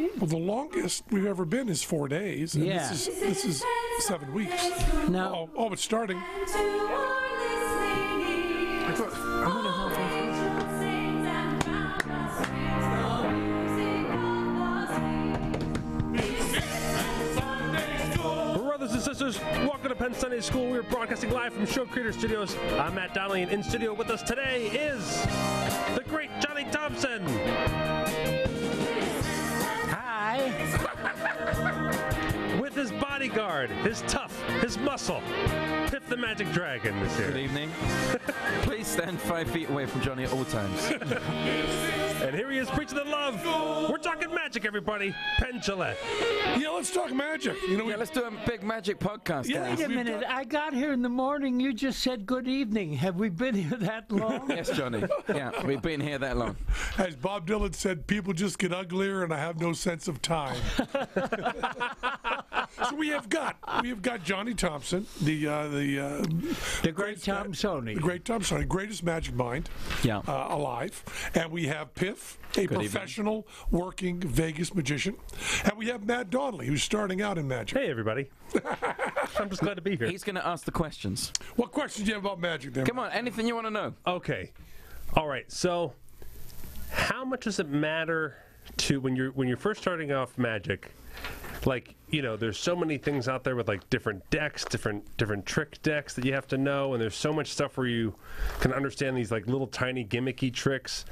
Well, the longest we've ever been is 4 days. And Yeah. This is 7 weeks. No. Oh, it's starting. Brothers and sisters, welcome to Penn Sunday School. We are broadcasting live from Show Creator Studios. I'm Matt Donnelly, and in studio with us today is the great Johnny Thompson. Hi. With his bodyguard, his tough, his muscle, Piff the Magic Dragon this year. Good evening. Please stand 5 feet away from Johnny at all times. And here he is preaching the love. We're talking magic, everybody. Penn Gillette. Yeah, let's talk magic. You know, Yeah, let's do a big magic podcast. Yeah, guys. Wait a minute. I got here in the morning. You just said good evening. Have we been here that long? Yes, Johnny. Yeah, we've been here that long. as Bob Dylan said, people just get uglier, and I have no sense of time. So we have got Johnny Thompson, the great Thompsoni. the great Thompson, greatest magic mind alive, and we have Piff, a professional working Vegas magician, and we have Matt Donnelly, who's starting out in magic. Hey, everybody. I'm just glad to be here. He's going to ask the questions. What questions do you have about magic, then? Come on, anything you want to know. Okay. All right. So, how much does it matter to when you're first starting off magic? Like, you know, there's so many things out there with like different decks, different trick decks that you have to know, and there's so much stuff where you can understand these like little tiny gimmicky tricks.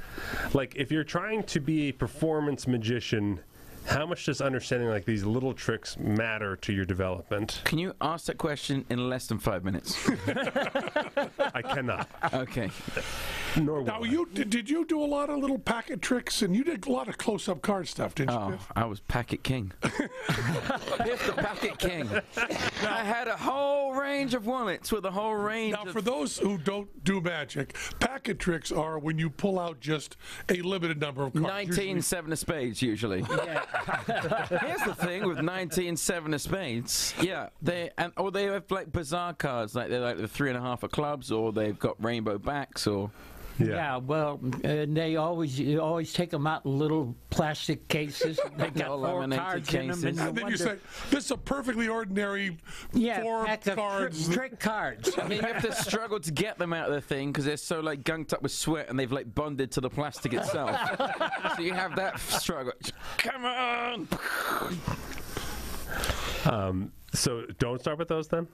Like, if you're trying to be a performance magician, how much does understanding like these little tricks matter to your development? Can you ask that question in less than 5 minutes? I cannot. Okay. Nor will Now, I. did you do a lot of little packet tricks, and you did a lot of close-up card stuff, didn't you, Oh, Piff? I was packet king. Piff the packet king. I had a whole range of wallets with a whole range Now, of... for those who don't do magic, packet tricks are when you pull out just a limited number of cards. 19 seven of spades, usually. Here's the thing with 19 seven of spades. Yeah, they have like bizarre cards, like they're like the 3.5 of clubs, or they've got rainbow backs, or... Yeah, well, and you always take them out in little plastic cases. They got All 4 laminated cards in them, cases. and And then you say, this is a perfectly ordinary 4 pack of cards. trick cards. I mean, you have to struggle to get them out of the thing because they're so like gunked up with sweat and they've like bonded to the plastic itself. So you have that struggle. Come on. So don't start with those then?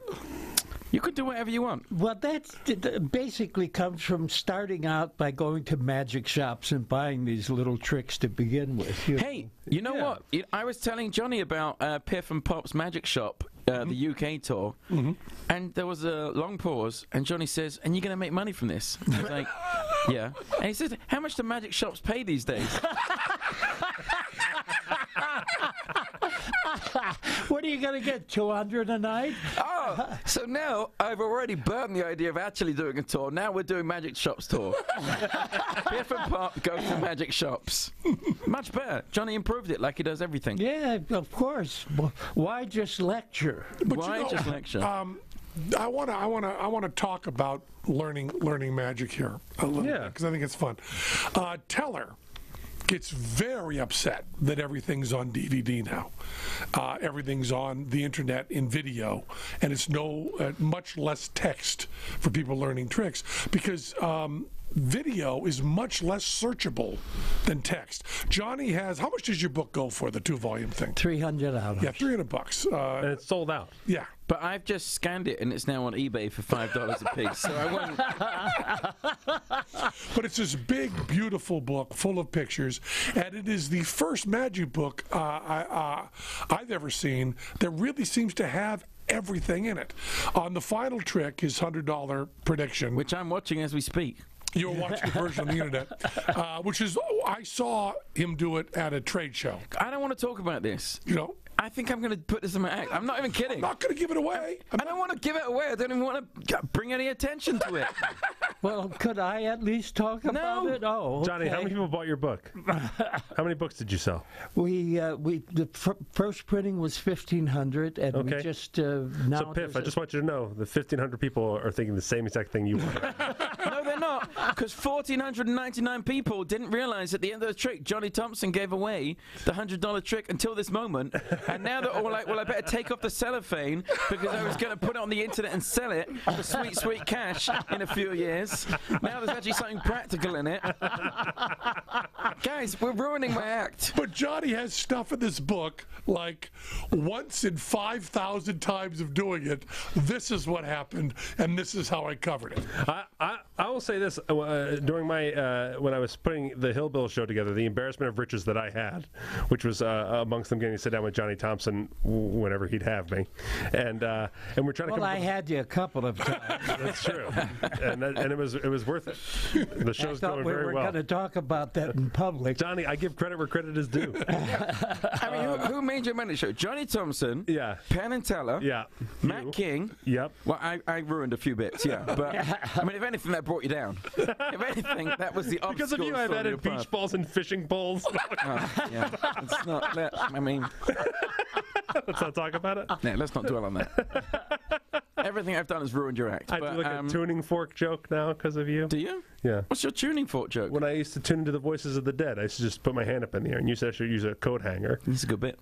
You could do whatever you want. Well, that basically comes from starting out by going to magic shops and buying these little tricks to begin with. Hey, you know what? I was telling Johnny about Piff and Pop's Magic Shop, the UK tour, and there was a long pause, and Johnny says, "And you're going to make money from this?" I was like, "Yeah." And he said, "How much do magic shops pay these days?" What are you going to get, 200 a night? Oh, so now I've already burned the idea of actually doing a tour. Now we're doing Magic Shops tour. Piff and Pop go to magic shops. Much better. Johnny improved it like he does everything. Yeah, of course. Why just lecture? But Why you know, just lecture? I want to talk about learning magic here a little bit, because I think it's fun. Teller gets very upset that everything's on DVD now. Everything's on the internet in video, and it's much less text for people learning tricks because video is much less searchable than text. Johnny has, how much does your book go for, the 2-volume thing? $300. Yeah, $300. And it's sold out. Yeah. But I've just scanned it and it's now on eBay for $5 a piece. So I won't. But it's this big, beautiful book full of pictures, and it is the first magic book I've ever seen that really seems to have everything in it. On the final trick, his $100 prediction, Which I'm watching as we speak. you're watching the version on the internet, which is, I saw him do it at a trade show. I don't want to talk about this. You know, I think I'm going to put this in my act. I'm not even kidding. I'm not going to give it away. I don't want to give it away. I don't even want to bring any attention to it. Well, could I at least talk about it? Oh, okay. Johnny, how many people bought your book? How many books did you sell? The first printing was 1,500, and we just now. So Piff, I just want you to know the 1,500 people are thinking the same exact thing you are. No, they're not. not, because 1,499 people didn't realize at the end of the trick, Johnny Thompson gave away the $100 trick until this moment, and now they're all like, well, I better take off the cellophane because I was going to put it on the internet and sell it for sweet, sweet cash in a few years. Now there's actually something practical in it. Guys, we're ruining my act. But Johnny has stuff in this book like once in 5,000 times of doing it, this is what happened, and this is how I covered it. I will say this: during my when I was putting the Hillbill show together, the embarrassment of riches that I had, which was amongst them getting to sit down with Johnny Thompson whenever he'd have me, and we're trying to. Well, I had you a couple of times. That's true, and it was worth it. The show's going very well. We were going to talk about that in public. Johnny, I give credit where credit is due. I mean, who made your money show? Johnny Thompson. Yeah. Penn and Teller. Yeah. Matt King. Yep. Well, I ruined a few bits, yeah. But, I mean, if anything, that brought you down. If anything, that was the obstacle. Because of you, I've added beach balls and fishing poles. Yeah. It's not that, I mean... Let's not talk about it. Yeah, let's not dwell on that. Everything I've done has ruined your act. I do like a tuning fork joke now because of you. Do you? Yeah. What's your tuning fork joke? When I used to tune into the voices of the dead, I used to just put my hand up in the air, and you said I should use a coat hanger. This is a good bit.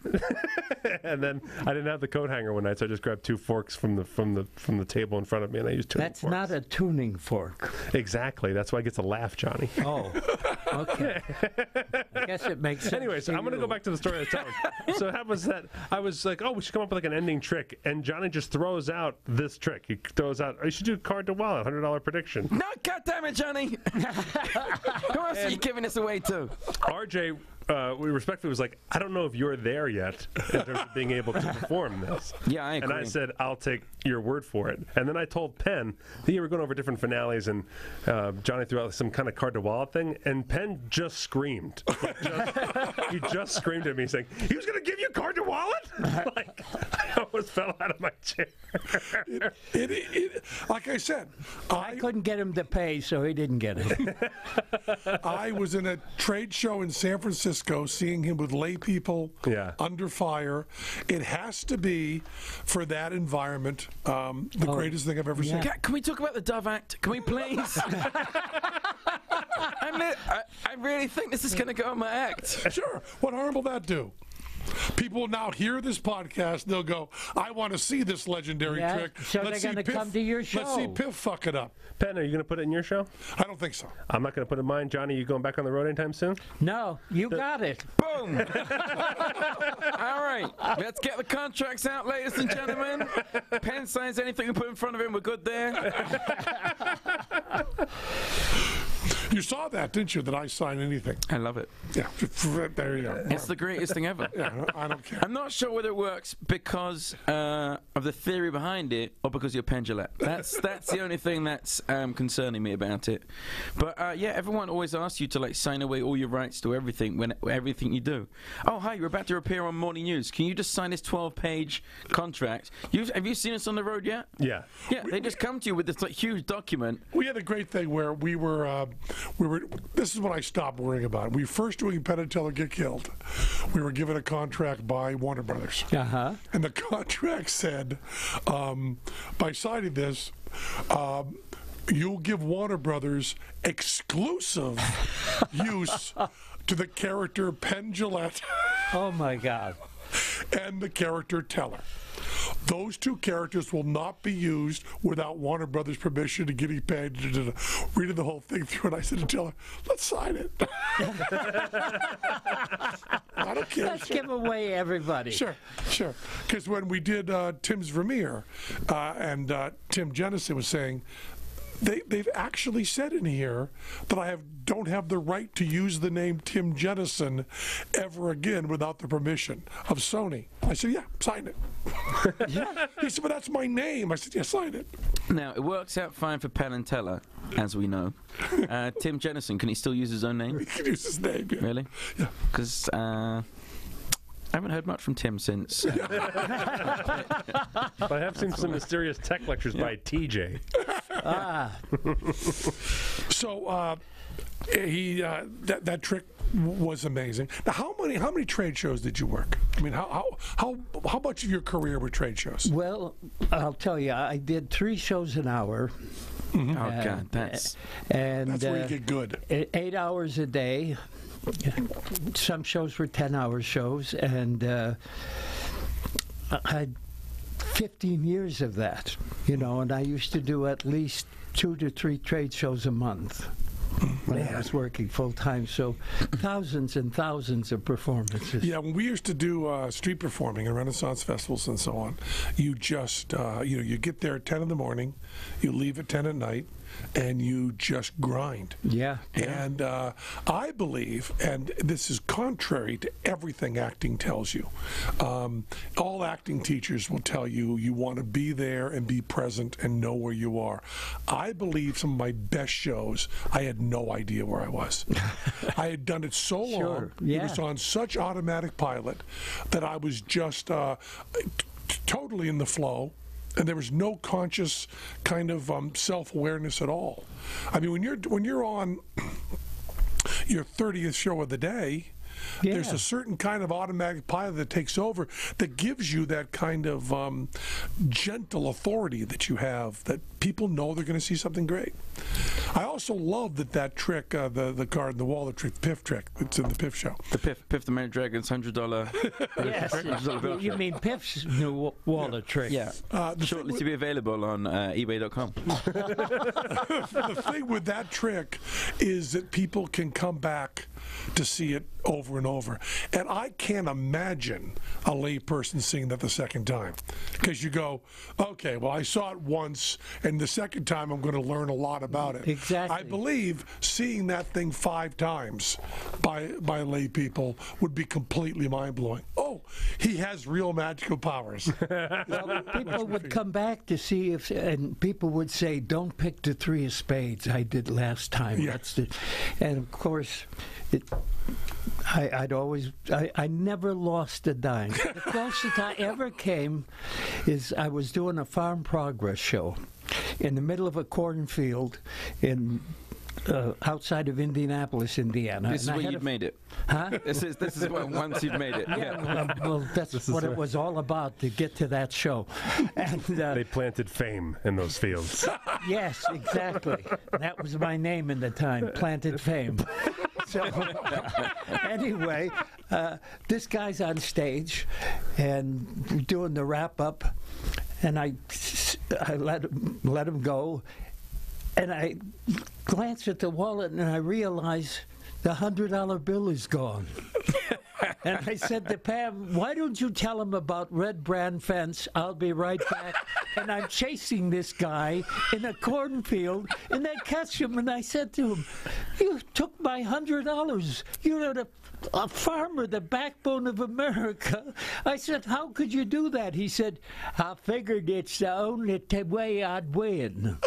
And then I didn't have the coat hanger one night, so I just grabbed two forks from the table in front of me, and I used tuning forks. That's not a tuning fork. Exactly. That's why it gets a laugh, Johnny. Oh, okay. I guess it makes sense. Anyway, so I'm going to go back to the story I was telling. So how was that? I was like, oh, we should come up with like an ending trick, and Johnny just throws out this trick. He throws out, you should do card to wallet, $100 prediction. No, goddammit, Johnny! Who else are you giving this away to? RJ, we respectfully was like, I don't know if you're there yet in terms of being able to perform this. Yeah, I agree. And I said, I'll take your word for it. And then I told Penn, we were going over different finales, and Johnny threw out some kind of card to wallet thing, and Penn just screamed. He just screamed at me saying, he was going to give you a card to wallet? Like, I almost fell out of my chair. Like I said, I couldn't get him to pay, so he didn't get it. I was in a trade show in San Francisco, seeing him with lay people under fire. It has to be, for that environment, the greatest thing I've ever seen. Can we talk about the Dove Act? Can we please? I really think this is going to go on my act. Sure. What harm will that do? People will now hear this podcast. They'll go, I want to see this legendary trick. So they're going to come to your show. Let's see Piff fuck it up. Penn, are you going to put it in your show? I don't think so. I'm not going to put it in mine. Johnny, you going back on the road anytime soon? No, you got it. Boom! All right, let's get the contracts out, ladies and gentlemen. Penn signs anything we put in front of him, we're good there. You saw that, didn't you, that I sign anything? I love it. Yeah, there you go. It's the greatest thing ever. Yeah, I don't care. I'm not sure whether it works because of the theory behind it or because you're Penn Jillette. That's the only thing that's concerning me about it. But yeah, everyone always asks you to like sign away all your rights to everything everything you do. Oh, hi, you're about to appear on Morning News. Can you just sign this 12-page contract? Have you seen us on the road yet? Yeah. Yeah, they just come to you with this like huge document. We had a great thing where we were. This is what I stopped worrying about. We were first doing Penn and Teller Get Killed. We were given a contract by Warner Brothers. And the contract said, by signing this, you'll give Warner Brothers exclusive use to the character Penn Jillette. Oh, my God. And the character Teller. Those two characters will not be used without Warner Brothers' permission to getting paid. Reading the whole thing through, and I said to Teller, let's sign it. I don't care. Let's give away everybody. Sure. Because when we did Tim's Vermeer, and Tim Jennison was saying, they've actually said in here that I don't have the right to use the name Tim Jennison ever again without the permission of Sony. I said, yeah, sign it. He said, but that's my name. I said, yeah, sign it. Now, it works out fine for Penn and Teller, as we know. Tim Jennison, can he still use his own name? He can use his name, yeah. Really? Yeah. Because I haven't heard much from Tim since. I have seen some mysterious tech lectures by TJ. So that trick was amazing. Now, how many trade shows did you work? I mean, how much of your career were trade shows? Well, I'll tell you, I did 3 shows an hour. Oh, God, that's and where you get good. 8 hours a day. Some shows were 10-hour shows, and I had 15 years of that, and I used to do at least 2 to 3 trade shows a month when I was working full-time, so thousands and thousands of performances. Yeah, when we used to do street performing and Renaissance festivals and so on, you just, you get there at 10 in the morning, you leave at 10 at night, and you just grind. Yeah. And I believe, and this is contrary to everything acting tells you, all acting teachers will tell you you want to be there and be present and know where you are. I believe some of my best shows, I had no idea where I was. I had done it so long, it was on such automatic pilot that I was just totally in the flow. And there was no conscious kind of self-awareness at all. I mean, when you're on your 30th show of the day, there's a certain kind of automatic pilot that takes over that gives you that kind of gentle authority that you have, that people know they're going to see something great. I also love that trick, the card in the wall, the trick, Piff trick. It's in the Piff show. the Piff the Mad Dragon's $100. Yes, you mean Piff's new wallet trick? Yeah, shortly to be available on eBay.com. The thing with that trick is that people can come back to see it over and over. And I can't imagine a layperson seeing that the second time. Because you go, okay, well, I saw it once, and the second time I'm going to learn a lot about it. Exactly. I believe seeing that thing 5 times by lay people would be completely mind-blowing. Oh, he has real magical powers. Well, people would come back to see if, and people would say, don't pick the 3 of spades I did last time. Yeah. And of course, I never lost a dime. The closest I ever came is I was doing a farm progress show in the middle of a cornfield in outside of Indianapolis, Indiana. This is where you'd made it. Huh? This is what once you'd made it. Yeah. Well, that's what it was all about, to get to that show. And, They planted fame in those fields. yes, exactly. That was my name in the time, Planted Fame. So anyway, this guy's on stage and doing the wrap up, and I let him go, and I glance at the wallet and I realize the $100 bill is gone. And I said to Pam, why don't you tell him about Red Brand Fence? I'll be right back. And I'm chasing this guy in a cornfield, and I catch him, and I said to him, you took my $100. You're a farmer, the backbone of America. I said, how could you do that? He said, I figured it's the only way I'd win.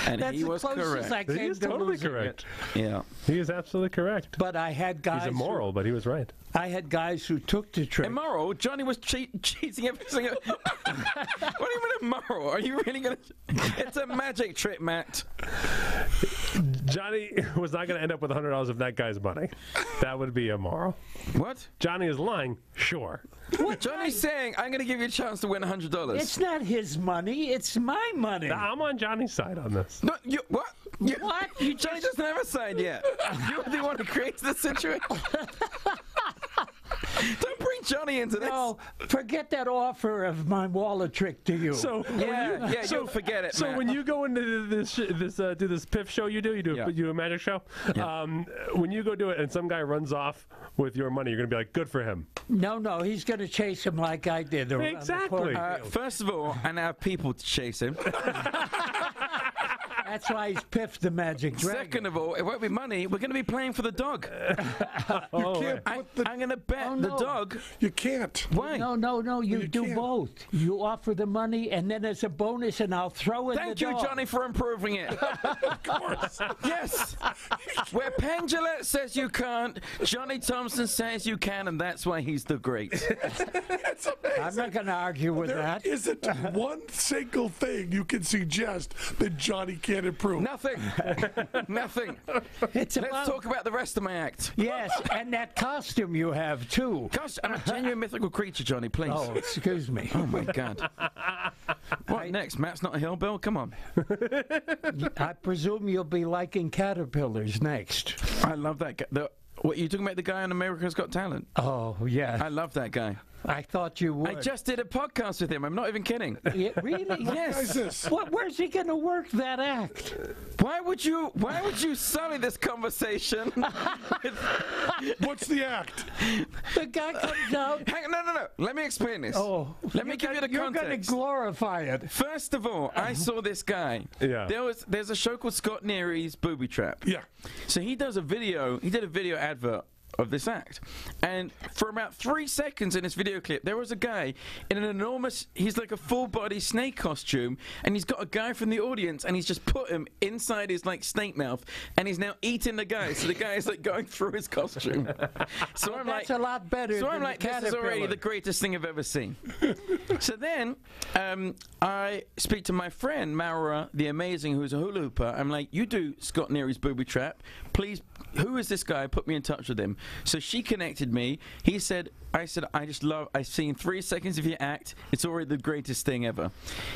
And That's he the was closest correct. I came He is to totally losing correct. Yeah. He is absolutely correct. But I had guys. He's immoral, but he was right. I had guys who took the trick. Immoral? Johnny was cheating every single... What do you mean immoral? Are you really going to... It's a magic trick, Matt. Johnny was not going to end up with $100 of that guy's money. That would be immoral. What? Johnny is lying, sure. What? Johnny's saying, I'm going to give you a chance to win $100. It's not his money. It's my money. I'm on Johnny's side on this. No, you, what? You, What? Johnny doesn't have a side yet. You're the one who creates the situation. Don't bring Johnny into this. No, forget that offer of my wallet trick to you. So You'll forget it, So Matt. when you go into this Piff show you do Yeah. a magic show, when you go do it and some guy runs off with your money, you're gonna be like, good for him. No, he's going to chase him like I did. around the Exactly. cornfield. First of all, and I have people to chase him. That's why he's Piff the Magic Dragon. Second of all, it won't be money. We're going to be playing for the dog. I'm going to bet the dog. You can't. Why? No, you do can't. both. You offer the money, and then as a bonus, and I'll throw in Thank the you, dog. Johnny, for improving it. Of course. Yes. Where Penn says you can't, Johnny Thompson says you can, and that's why he's the great. It's amazing. I'm not going to argue with There that. isn't one single thing you can suggest that Johnny can't can it prove? Nothing. Nothing. It's Let's about, talk about the rest of my act. yes, and that costume you have too. Gosh, I'm a genuine mythical creature, Johnny, please. Oh, excuse me. Oh, my God. What next? Matt's not a hillbill? Come on. I presume you'll be liking caterpillars next. I love that guy. What, you talking about the guy on America's Got Talent? Oh, yeah. I love that guy. I thought you would. I just did a podcast with him. I'm not even kidding. Yeah, really? Yes. What is this? Where's he going to work that act? Why would you sully this conversation? What's the act? The guy comes out. Hang on, no. Let me explain this. Oh, Let me give you the You're going to context. glorify it. First of all, I saw this guy. Yeah. There's a show called Scott Neary's Booby Trap. Yeah. So he did a video advert of this act, and for about 3 seconds in this video clip there was a guy in an enormous, he's like a full body snake costume, and he's got a guy from the audience and he's just put him inside his like snake mouth, and he's now eating the guy, so the guy is like going through his costume. So I'm That's like, a lot better so than I'm like, the this is already caterpillar. the greatest thing I've ever seen. So then I speak to my friend Maura the Amazing, who's a hula hooper. I'm like, you do Scott Neary's Booby Trap, please. Who is this guy? Put me in touch with him. So she connected me. I said, I've seen 3 seconds of your act. It's already the greatest thing ever.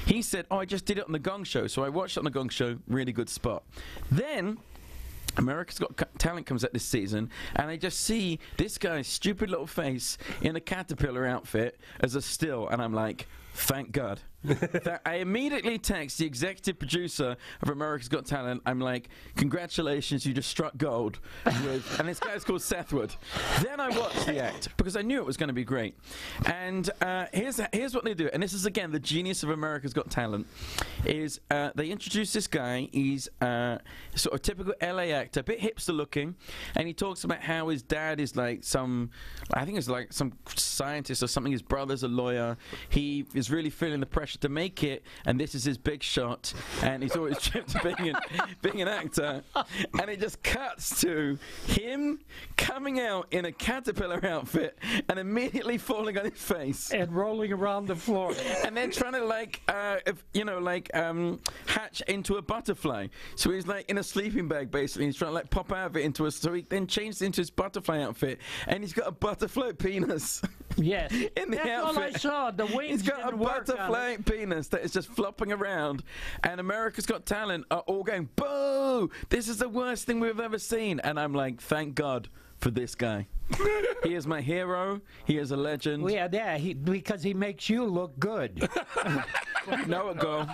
He said, oh, I just did it on the Gong Show. So I watched it on the Gong Show. Really good spot. Then America's Got Talent comes out this season, and I just see this guy's stupid little face in a caterpillar outfit as a still, and I'm like, thank God. That I immediately text the executive producer of America's Got Talent. I'm like, congratulations, you just struck gold. And this guy's called Seth Wood. Then I watched the act because I knew it was going to be great. And here's what they do. And this is, again, the genius of America's Got Talent, is they introduce this guy. He's sort of typical LA actor, a bit hipster looking. And he talks about how his dad is like some scientist or something. His brother's a lawyer. He is really feeling the pressure to make it, and this is his big shot, and he's always tripped to being an actor, and it just cuts to him coming out in a caterpillar outfit and immediately falling on his face And rolling around the floor. and then trying to hatch into a butterfly. So he's like in a sleeping bag basically. He's trying to like pop out of it into a. So he then changed into his butterfly outfit, and he's got a butterfly penis. Yes. In the That's all I outfit. saw. The wings He's got a didn't work on butterfly it. penis that is just flopping around, and America's Got Talent are all going, boo! This is the worst thing we've ever seen. And I'm like, thank God for this guy. He is my hero. He is a legend. Well, yeah, because he makes you look good. Know it, girl.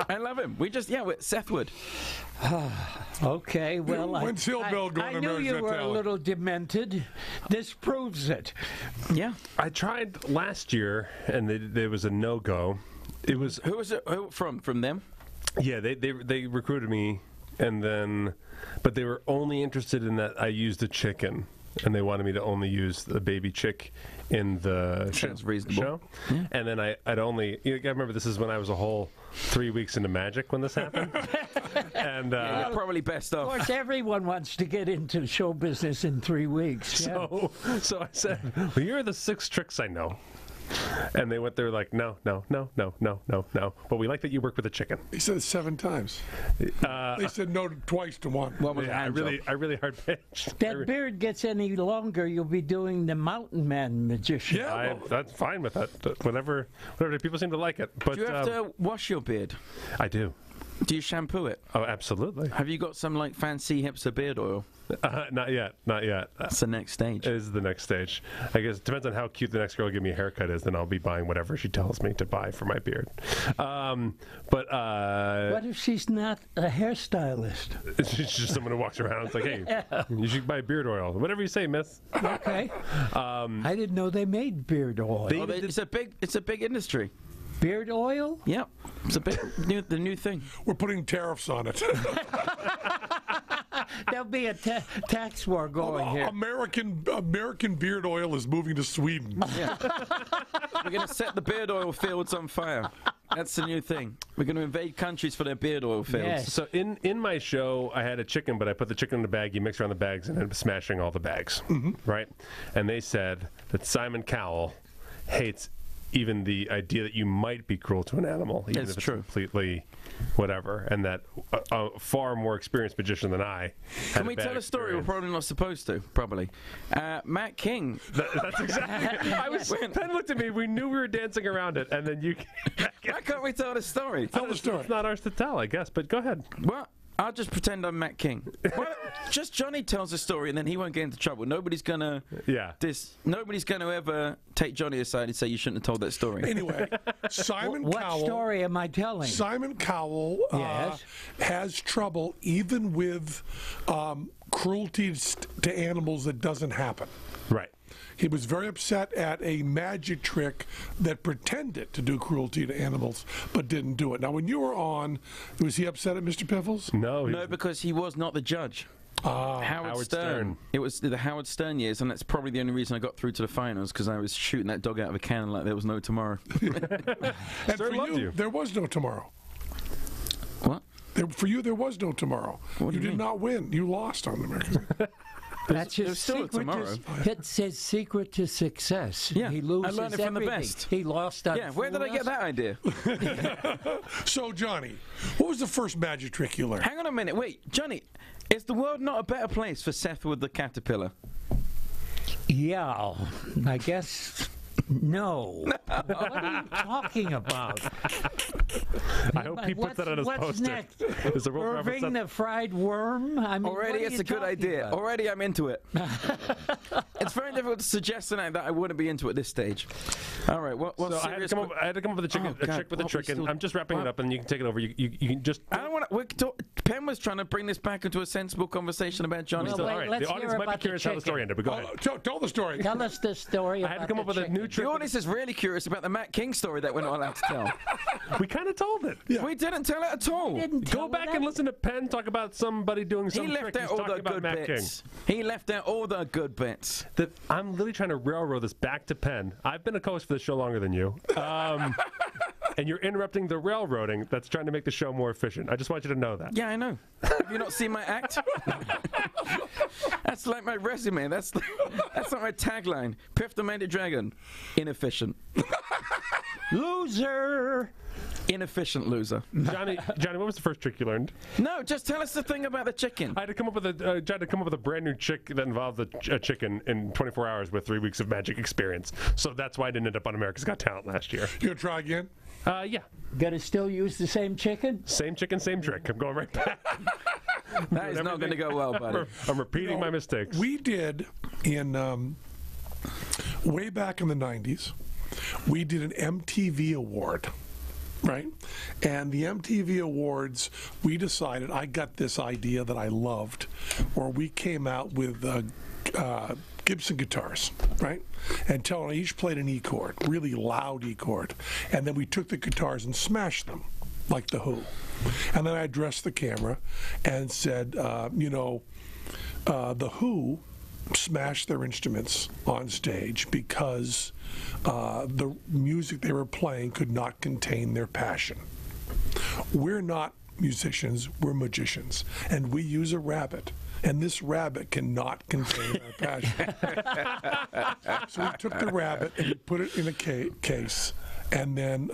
I love him. With Seth Wood. Okay, well, When's Hillbill going I to knew America's you Got were a Talent? little demented. This proves it. Yeah. I tried last year, and there was a no-go. It was Who was it? Who, from them? yeah. They recruited me, but they were only interested in that I used a chicken, and they wanted me to only use the baby chick in the Sounds reasonable. show. Yeah. And then I remember this is when I was a whole 3 weeks into magic when this happened. And You're probably best Of off. course, everyone wants to get into show business in 3 weeks. Yeah. so I said, well, here are the 6 tricks I know. And they were like, no. But we like that you work with a chicken. He said it 7 times. They said no twice to one. What was Yeah, I really hard pitched. That beard gets any longer, you'll be doing the Mountain Man magician. Yeah. That's fine with that. Whatever. People seem to like it. But Do you have to wash your beard? I do. Do you shampoo it? Oh, absolutely. Have you got some like fancy hipster beard oil? Not yet. That's the next stage. It is the next stage. I guess it depends on how cute the next girl give me a haircut is. Then I'll be buying whatever she tells me to buy for my beard. What if she's not a hairstylist? She's just someone who walks around. It's like, hey, you should buy beard oil. Whatever you say, miss. Okay. I didn't know they made beard oil. It's a big industry. Beard oil? Yep. It's the new thing. We're putting tariffs on it. There'll be a tax war going here. American beard oil is moving to Sweden. Yeah. We're going to set the beard oil fields on fire. That's the new thing. We're going to invade countries for their beard oil fields. Yes. So in my show, I had a chicken, but I put the chicken in a bag. You mix around the bags, and I'm smashing all the bags, right? And they said that Simon Cowell hates even the idea that you might be cruel to an animal, even if it's completely whatever, and that a far more experienced magician than I Can we tell a story we're probably not supposed to? Probably. Matt King. That's exactly. Penn looked at me. We knew we were dancing around it, and then you. Why can't we tell the story? Tell the story. It's not ours to tell, I guess. But go ahead. Well, I'll just pretend I'm Matt King. Well, just Johnny tells a story, and then he won't get into trouble. Nobody's gonna. Yeah. Nobody's gonna ever take Johnny aside and say you shouldn't have told that story. Anyway, Simon What Cowell. story am I telling? Simon Cowell Yes. has trouble even with cruelty to animals that doesn't happen. Right. He was very upset at a magic trick that pretended to do cruelty to animals but didn't do it. Now, when you were on, was he upset at Mr. Piffles? No. No, because he was not the judge. Howard Stern. It was the Howard Stern years, and that's probably the only reason I got through to the finals, because I was shooting that dog out of a cannon like there was no tomorrow. And Stern loved you. There was no tomorrow. What? For you, there was no tomorrow. What do you did mean? not win. You lost on American. That's his there's still a secret. tomorrow. It's his secret to success. Yeah, He I loses learned it from the everything. best. He lost on Yeah, where did I get that idea? So, Johnny, what was the first magic trick you learned? Hang on a minute, wait, Johnny, is the world not a better place for Seth with the caterpillar? Yeah, I guess. No. What are you talking about? I hope he puts that on his What's poster. next? Is the real reference Irving the fried worm? I mean, Already, what are it's you a good talking idea. about? Already, I'm into it. It's very difficult to suggest tonight that I wouldn't be into at this stage. All right, what So I had to come up with a trick with a trick, and I'm just wrapping it up, and you can take it over. You can just. I don't want to. Penn was trying to bring this back into a sensible conversation about Johnny. Well, all wait, right, let's the audience hear might be about the curious how the chicken. story ended, but go ahead. Tell the story. Tell us the story. I had to come up with a new The trick. audience is really curious about the Matt King story that we're not allowed to tell. We kind of told it. Yeah. We didn't tell it at all. Go back and listen to Penn talk about somebody doing some He trick. left He's out all talking the about good Matt King. bits. He left out all the good bits. I'm literally trying to railroad this back to Penn. I've been a co-host for the show longer than you. And you're interrupting the railroading that's trying to make the show more efficient. I just want you to know that. Yeah, I know. Have you not seen my act? That's like my resume. That's like my tagline. Piff the Manic Dragon. Inefficient. Loser. Inefficient loser. Johnny, what was the first trick you learned? No, just tell us the thing about the chicken. I had to come up with a brand new trick that involved a chicken in 24 hours with 3 weeks of magic experience. So that's why I didn't end up on America's Got Talent last year. You gonna try again? Yeah. Gonna still use the same chicken? Same chicken, same trick. I'm going right back. That is not going to go well, buddy. I'm repeating my mistakes. We did in way back in the 90s, we did an MTV award, right? And the MTV awards, we decided, I got this idea that I loved, where we came out with Gibson guitars, right? And each played an E chord, really loud E chord. And then we took the guitars and smashed them, like The Who. And then I addressed the camera and said, The Who smashed their instruments on stage because the music they were playing could not contain their passion. We're not musicians, we're magicians, and we use a rabbit. And this rabbit cannot contain our passion. So we took the rabbit and we put it in a case, and then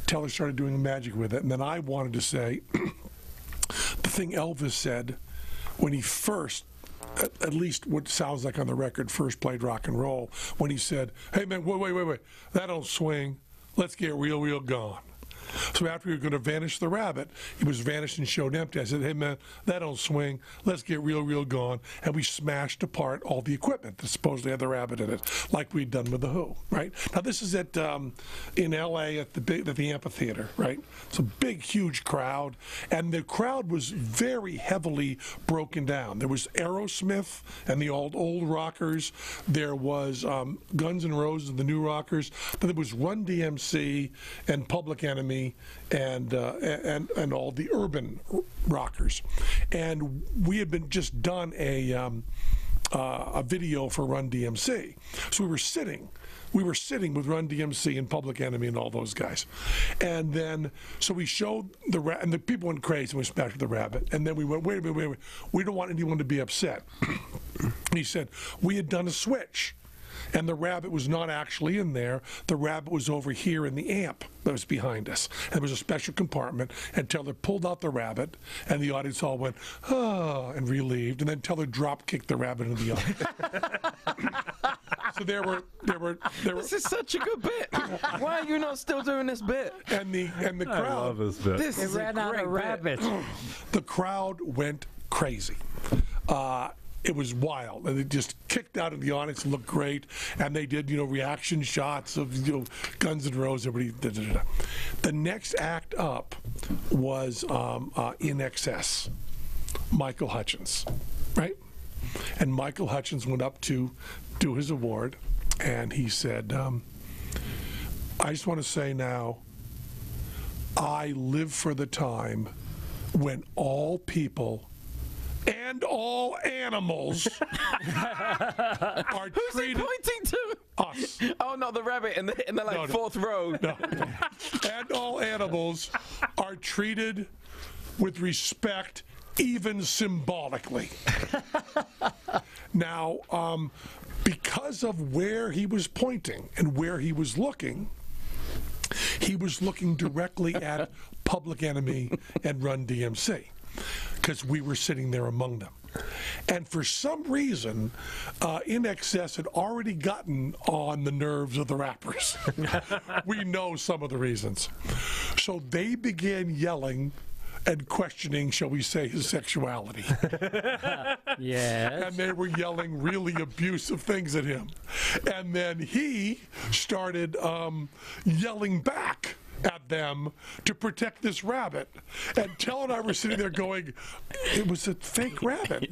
Teller started doing magic with it. And then I wanted to say the thing Elvis said when he first, at least what sounds like on the record, first played rock and roll, when he said, "Hey man, wait, that don't swing. Let's get real gone." So after we were going to vanish the rabbit, he was vanished and showed empty. I said, "Hey man, that don't swing. Let's get real gone." And we smashed apart all the equipment that supposedly had the rabbit in it, like we'd done with the Who. Right now, this is at in L.A. at the amphitheater. Right, it's a big, huge crowd, and the crowd was very heavily broken down. There was Aerosmith and the old rockers. There was Guns N' Roses and the new rockers. Then there was Run DMC and Public Enemy. And all the urban rockers, and we had been just done a video for Run DMC, so we were sitting with Run DMC and Public Enemy and all those guys, and then so we showed and the people went crazy and we smashed with the rabbit, and then we went, wait a minute, we don't want anyone to be upset. He said we had done a switch. and the rabbit was not actually in there. The rabbit was over here in the amp that was behind us. And there was a special compartment, and Teller pulled out the rabbit, and the audience all went, oh, and relieved, and then Teller drop-kicked the rabbit into the audience. So there were. This is such a good bit. Why are you not still doing this bit? And the crowd. I love this bit. This They is a ran out great of bit. rabbits. The crowd went crazy. It was wild, and they just kicked out of the audience and looked great. And they did, reaction shots of, Guns N' Roses. Everybody. Da. The next act up was In Excess, Michael Hutchence, right? And Michael Hutchence went up to do his award, and he said, "I just want to say now, I live for the time when all people and all animals are Who's he treated pointing to? us. Oh, not the rabbit in the No. fourth row. No. And all animals are treated with respect, even symbolically." Now, because of where he was pointing and where he was looking directly at Public Enemy and Run DMC, because we were sitting there among them. And for some reason, In Excess had already gotten on the nerves of the rappers. We know some of the reasons. So they began yelling and questioning, shall we say, his sexuality. Yes. And they were yelling really abusive things at him. And then he started yelling back at them to protect this rabbit. And Tell and I were sitting there going, it was a fake rabbit.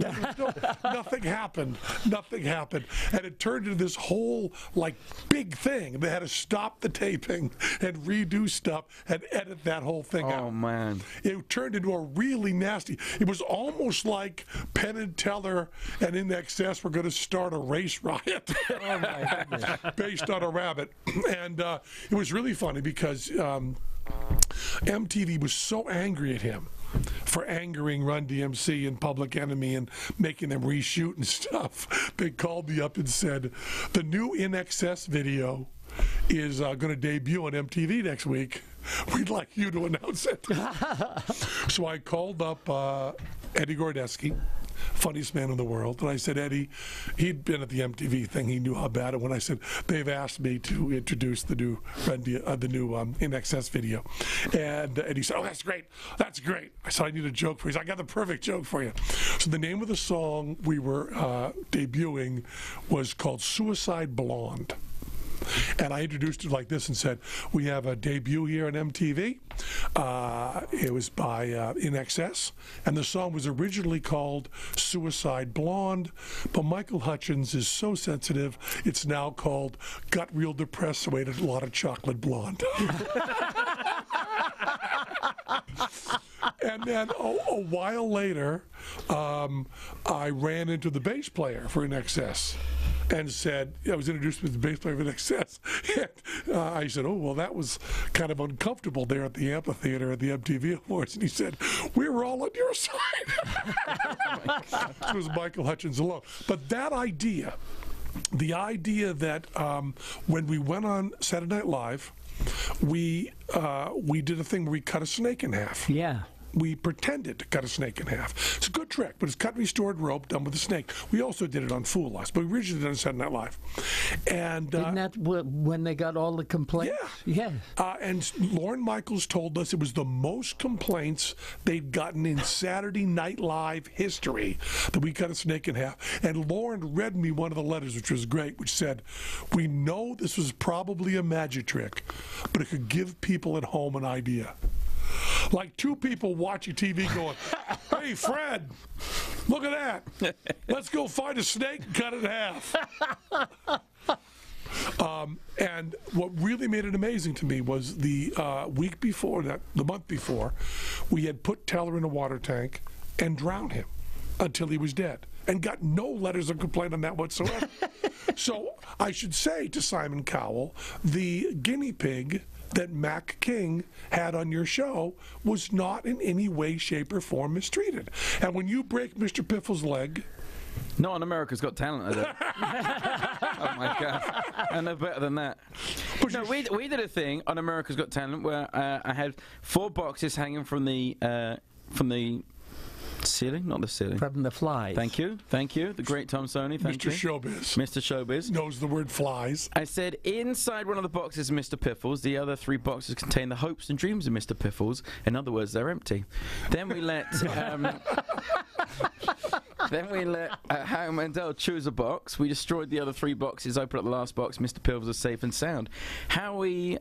Nothing happened. Nothing happened. And it turned into this whole, big thing. They had to stop the taping and redo stuff and edit that whole thing out. Oh, man. It turned into a really nasty. It was almost like Penn and Teller and In Excess were going to start a race riot based on a rabbit. And it was really funny because MTV was so angry at him for angering Run DMC and Public Enemy and making them reshoot and stuff. They called me up and said, the new In Excess video is going to debut on MTV next week. We'd like you to announce it. So I called up Eddie Gordeski, funniest man in the world, and I said, Eddie, he'd been at the MTV thing, he knew how bad it went. I said, they've asked me to introduce the new In Excess video. And Eddie said, oh, that's great. That's great. I said, I need a joke for you. He said, I got the perfect joke for you. So the name of the song we were debuting was called Suicide Blonde. And I introduced it like this and said, we have a debut here on MTV. It was by In Excess, and the song was originally called Suicide Blonde, but Michael Hutchence is so sensitive, it's now called Got Real Depressed, so ate a lot of chocolate blonde. And then a while later, I ran into the bass player for In Excess and said, I was introduced to the bass player of In Excess. And I said, oh, well, that was kind of uncomfortable there at the amphitheater at the MTV Awards. And he said, we were all on your side. It was Michael Hutchence alone. But that idea, the idea that when we went on Saturday Night Live, we did a thing where we cut a snake in half. Yeah. We pretended to cut a snake in half. It's a good trick, but it's cut restored rope done with a snake. We also did it on Fool Us, but we originally did it on Saturday Night Live. And Isn't that when they got all the complaints? Yeah. Yeah. And Lorne Michaels told us it was the most complaints they'd gotten in Saturday Night Live history that we cut a snake in half. And Lorne read me one of the letters, which was great, which said, we know this was probably a magic trick, but it could give people at home an idea. Like two people watching TV going, hey, Fred, look at that. Let's go find a snake and cut it in half. And what really made it amazing to me was the week before that, the month before, we had put Teller in a water tank and drowned him until he was dead and got no letters of complaint on that whatsoever. So I should say to Simon Cowell, the guinea pig that Mac King had on your show was not in any way, shape, or form mistreated. And when you break Mr. Piffle's leg... Not on America's Got Talent, I don't. Oh, my God. I know better than that. No, we did a thing on America's Got Talent where I had 4 boxes hanging from the ceiling, not the ceiling. From the flies. Thank you. The great Thompson. Thank you. Mr. Showbiz. Mr. Showbiz. Knows the word flies. I said inside one of the boxes, Mr. Piffles. The other 3 boxes contain the hopes and dreams of Mr. Piffles. In other words, they're empty. Then we let Howie Mandel choose a box. We destroyed the other 3 boxes. Opened up the last box. Mr. Piffles was safe and sound. Heidi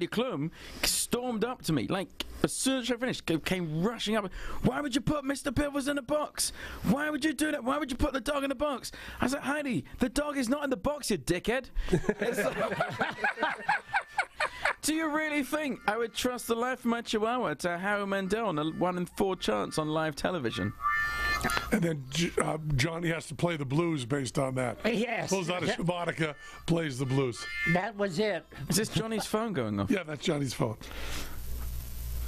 Klum stormed up to me, like, as soon as I finished, came rushing up. Why would you put Mr. Piffles in a box? Why would you do that? Why would you put the dog in a box? I was like, Heidi, the dog is not in the box, you dickhead. Do you really think I would trust the life of my chihuahua to Howie Mandel on a 1 in 4 chance on live television? And then Johnny has to play the blues based on that. Yes. Pulls out a harmonica, plays the blues. That was it. Is this Johnny's phone going off? Yeah, that's Johnny's phone.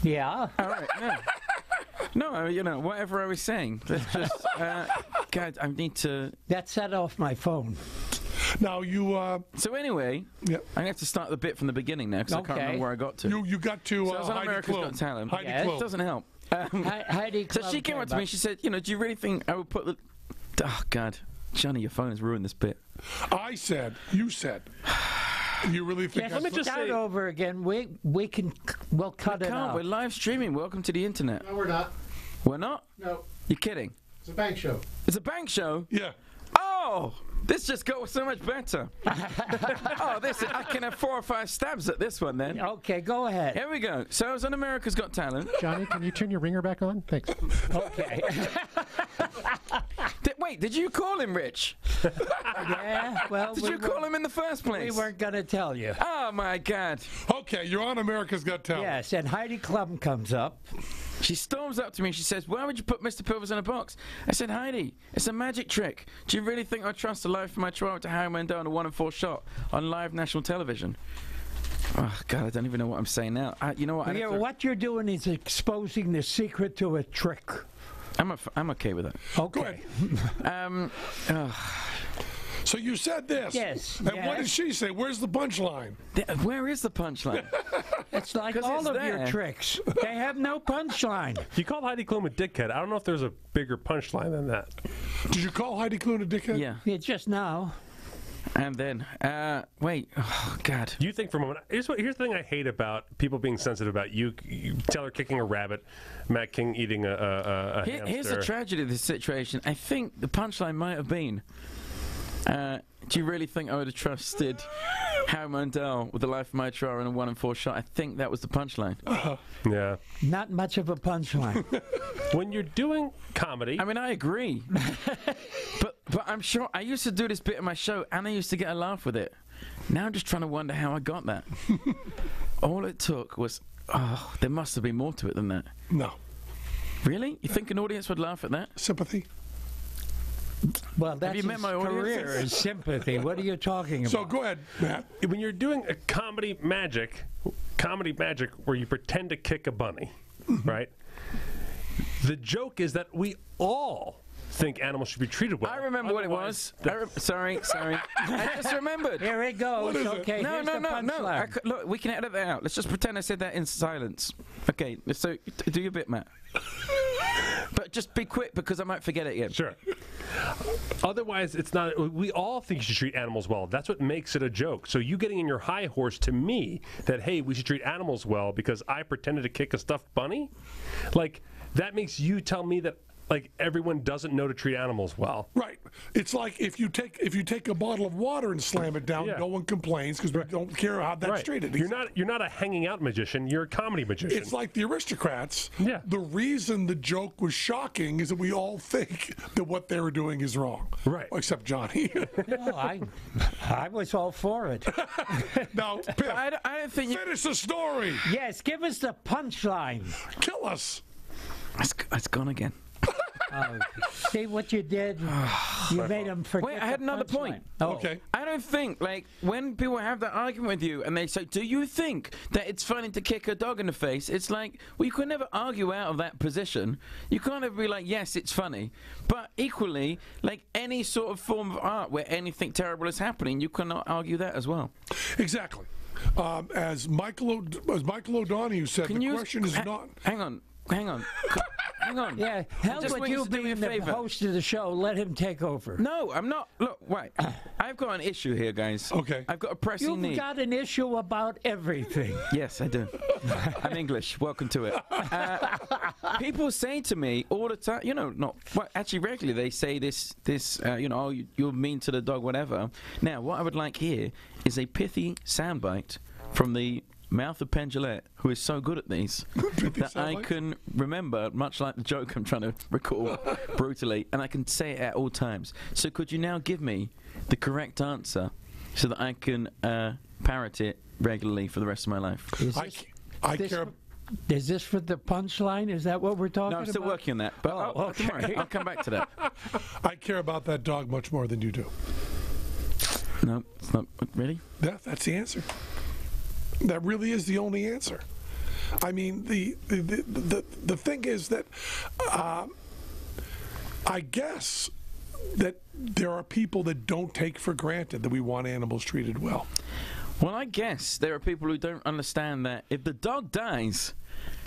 Yeah. All right, yeah. No, whatever I was saying. Let's just, God, I need to... That set off my phone. Now you... So anyway, yeah. I'm going to have to start the bit from the beginning now, because I can't remember where I got to. You got to so I was on Heidi America's Klum. Got Talent. Heidi Yes. Klum. It doesn't help. Heidi So she came up to me and she said, do you really think I would put the... Oh, God. Johnny, your phone has ruined this bit. You said. You really think... Let me just start over again. We'll cut it out. We're live streaming. Welcome to the internet. No, we're not. We're not? No. You're kidding? It's a bank show. It's a bank show? Yeah. Oh! This just got so much better. I can have 4 or 5 stabs at this one then. Okay, go ahead. Here we go. So I was on America's Got Talent. Johnny, can you turn your ringer back on? Thanks. Okay. Wait, did you call him Rich? Yeah, well... Did you call him in the first place? We weren't going to tell you. Oh, my God. Okay, you're on America's Got Talent. Yes, and Heidi Klum comes up. She storms up to me and she says, why would you put Mr. Piffles in a box? I said, Heidi, it's a magic trick. Do you really think I trust the life of my chihuahua to Howie Mandel on a 1 in 4 shot on live national television? Oh, God, I don't even know what I'm saying now. You know what? What you're doing is exposing the secret to a trick. I'm okay with that. Okay. Go ahead. So you said this. Yes. And what did she say? Where's the punchline? Where is the punchline? It's like all of your tricks. They have no punchline. You called Heidi Klum a dickhead. I don't know if there's a bigger punchline than that. Did you call Heidi Klum a dickhead? Yeah. Just now. And then, wait, oh, God. You think for a moment, here's the thing I hate about people being sensitive about you Teller kicking a rabbit, Matt King eating a hamster. Here's the tragedy of this situation. I think the punchline might have been, do you really think I would have trusted Howie Mandel with the life of my chihuahua in a 1 in 4 shot? I think that was the punchline. Yeah. Not much of a punchline. When you're doing comedy... I mean, I agree. But I'm sure I used to do this bit in my show, and I used to get a laugh with it. Now I'm just trying to wonder how I got that. All it took was... Oh, there must have been more to it than that. No. Really? You think an audience would laugh at that? Sympathy. Well, that's Have you met my audience? career is sympathy. What are you talking about? So go ahead, Matt. When you're doing a comedy magic where you pretend to kick a bunny, right? The joke is that we all think animals should be treated well. I remember what it was. Sorry. I just remembered. Here it goes. Okay. No. Punchline. Look, we can edit that out. Let's just pretend I said that in silence. Okay, so do your bit, Matt. But just be quick because I might forget it again. Sure. Otherwise, it's not. We all think you should treat animals well. That's what makes it a joke. So you getting in your high horse to me that, hey, we should treat animals well because I pretended to kick a stuffed bunny? Like, that makes you tell me that, like, everyone doesn't know to treat animals well. Right. It's like if you take a bottle of water and slam it down, no one complains because we don't care how that's treated. You're not a hanging out magician. You're a comedy magician. It's like the Aristocrats. Yeah. The reason the joke was shocking is that we all think that what they were doing is wrong. Right. Well, except Johnny. No, I was all for it. Now, Piff, I don't think you... finish the story. Yes, give us the punchline. Kill us. It's gone again. See what you did? You made him forget. Wait, I had the another punchline. point. Oh. Okay. I don't think, like, when people have that argument with you and they say, do you think that it's funny to kick a dog in the face? It's like, well, you can never argue out of that position. You can't ever be like, yes, it's funny. But equally, like any sort of form of art where anything terrible is happening, you cannot argue that as well. Exactly. As Michael O'Donoghue said, the question is not. Hang on. Hang on. Yeah, hell Just with want you you to do me being a the favor. host of the show. Let him take over. No, I'm not. Look, wait. I've got an issue here, guys. Okay. I've got a pressing You've need. got an issue about everything. Yes, I do. I'm English. Welcome to it. People say to me all the time, actually regularly, they say this, oh, you're mean to the dog, whatever. Now, what I would like here is a pithy soundbite from the mouth of Penn, who is so good at these that I can remember, much like the joke I'm trying to recall brutally, and I can say it at all times. So could you now give me the correct answer so that I can parrot it regularly for the rest of my life? Is this for the punchline? Is that what we're talking about? No, I'm still working on that, but okay. don't worry, I'll come back to that. I care about that dog much more than you do. No, it's not. Really? Yeah, that's the answer. That really is the only answer. I mean, the thing is that I guess that there are people that don't take for granted that we want animals treated well. Well, I guess there are people who don't understand that if the dog dies,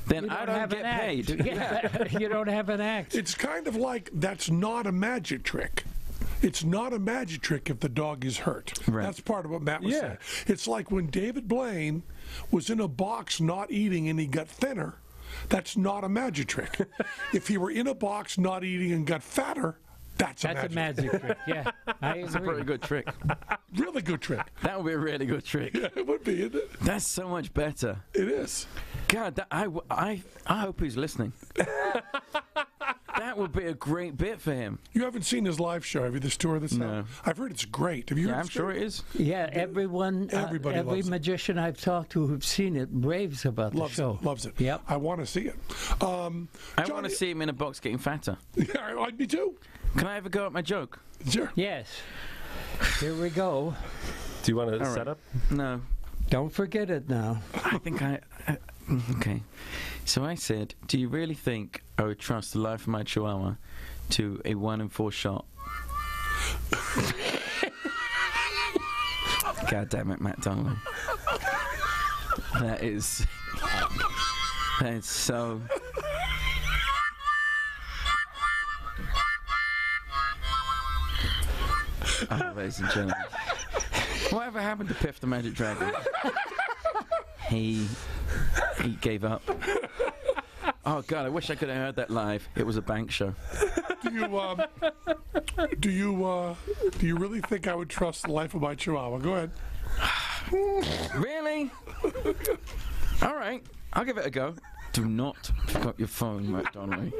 then I don't get paid. Yeah. You don't have an act. It's kind of like that's not a magic trick. It's not a magic trick if the dog is hurt. Right. That's part of what Matt was saying. It's like when David Blaine was in a box not eating and he got thinner. That's not a magic trick. If he were in a box not eating and got fatter, that's a magic trick. Yeah, I agree. It's a pretty good trick. Really good trick. That would be a really good trick. Yeah, it would be, isn't it? That's so much better. It is. God, I hope he's listening. That would be a great bit for him. You haven't seen his live show, have you? This tour that's No. out? I've heard it's great. Have you heard Yeah, I'm it's sure great? it is. Yeah, everyone, Everybody every loves it. magician I've talked to who've seen it raves about the show. Loves it. Yep. I want to see it. I want to see him in a box getting fatter. Yeah, me too. Can I have a go at my joke? Sure. Yes. Here we go. Do you want to All set right. up? No. Don't forget it now. I think okay. So I said, do you really think I would trust the life of my Chihuahua to a 1 in 4 shot? God damn it, Matt Donnelly. That is so... Oh, ladies and gentlemen. Whatever happened to Piff the Magic Dragon? He gave up. Oh God, I wish I could have heard that live. It was a bank show. Do you really think I would trust the life of my Chihuahua? Go ahead. Really? All right, I'll give it a go. Do not pick up your phone, Matt Donnelly.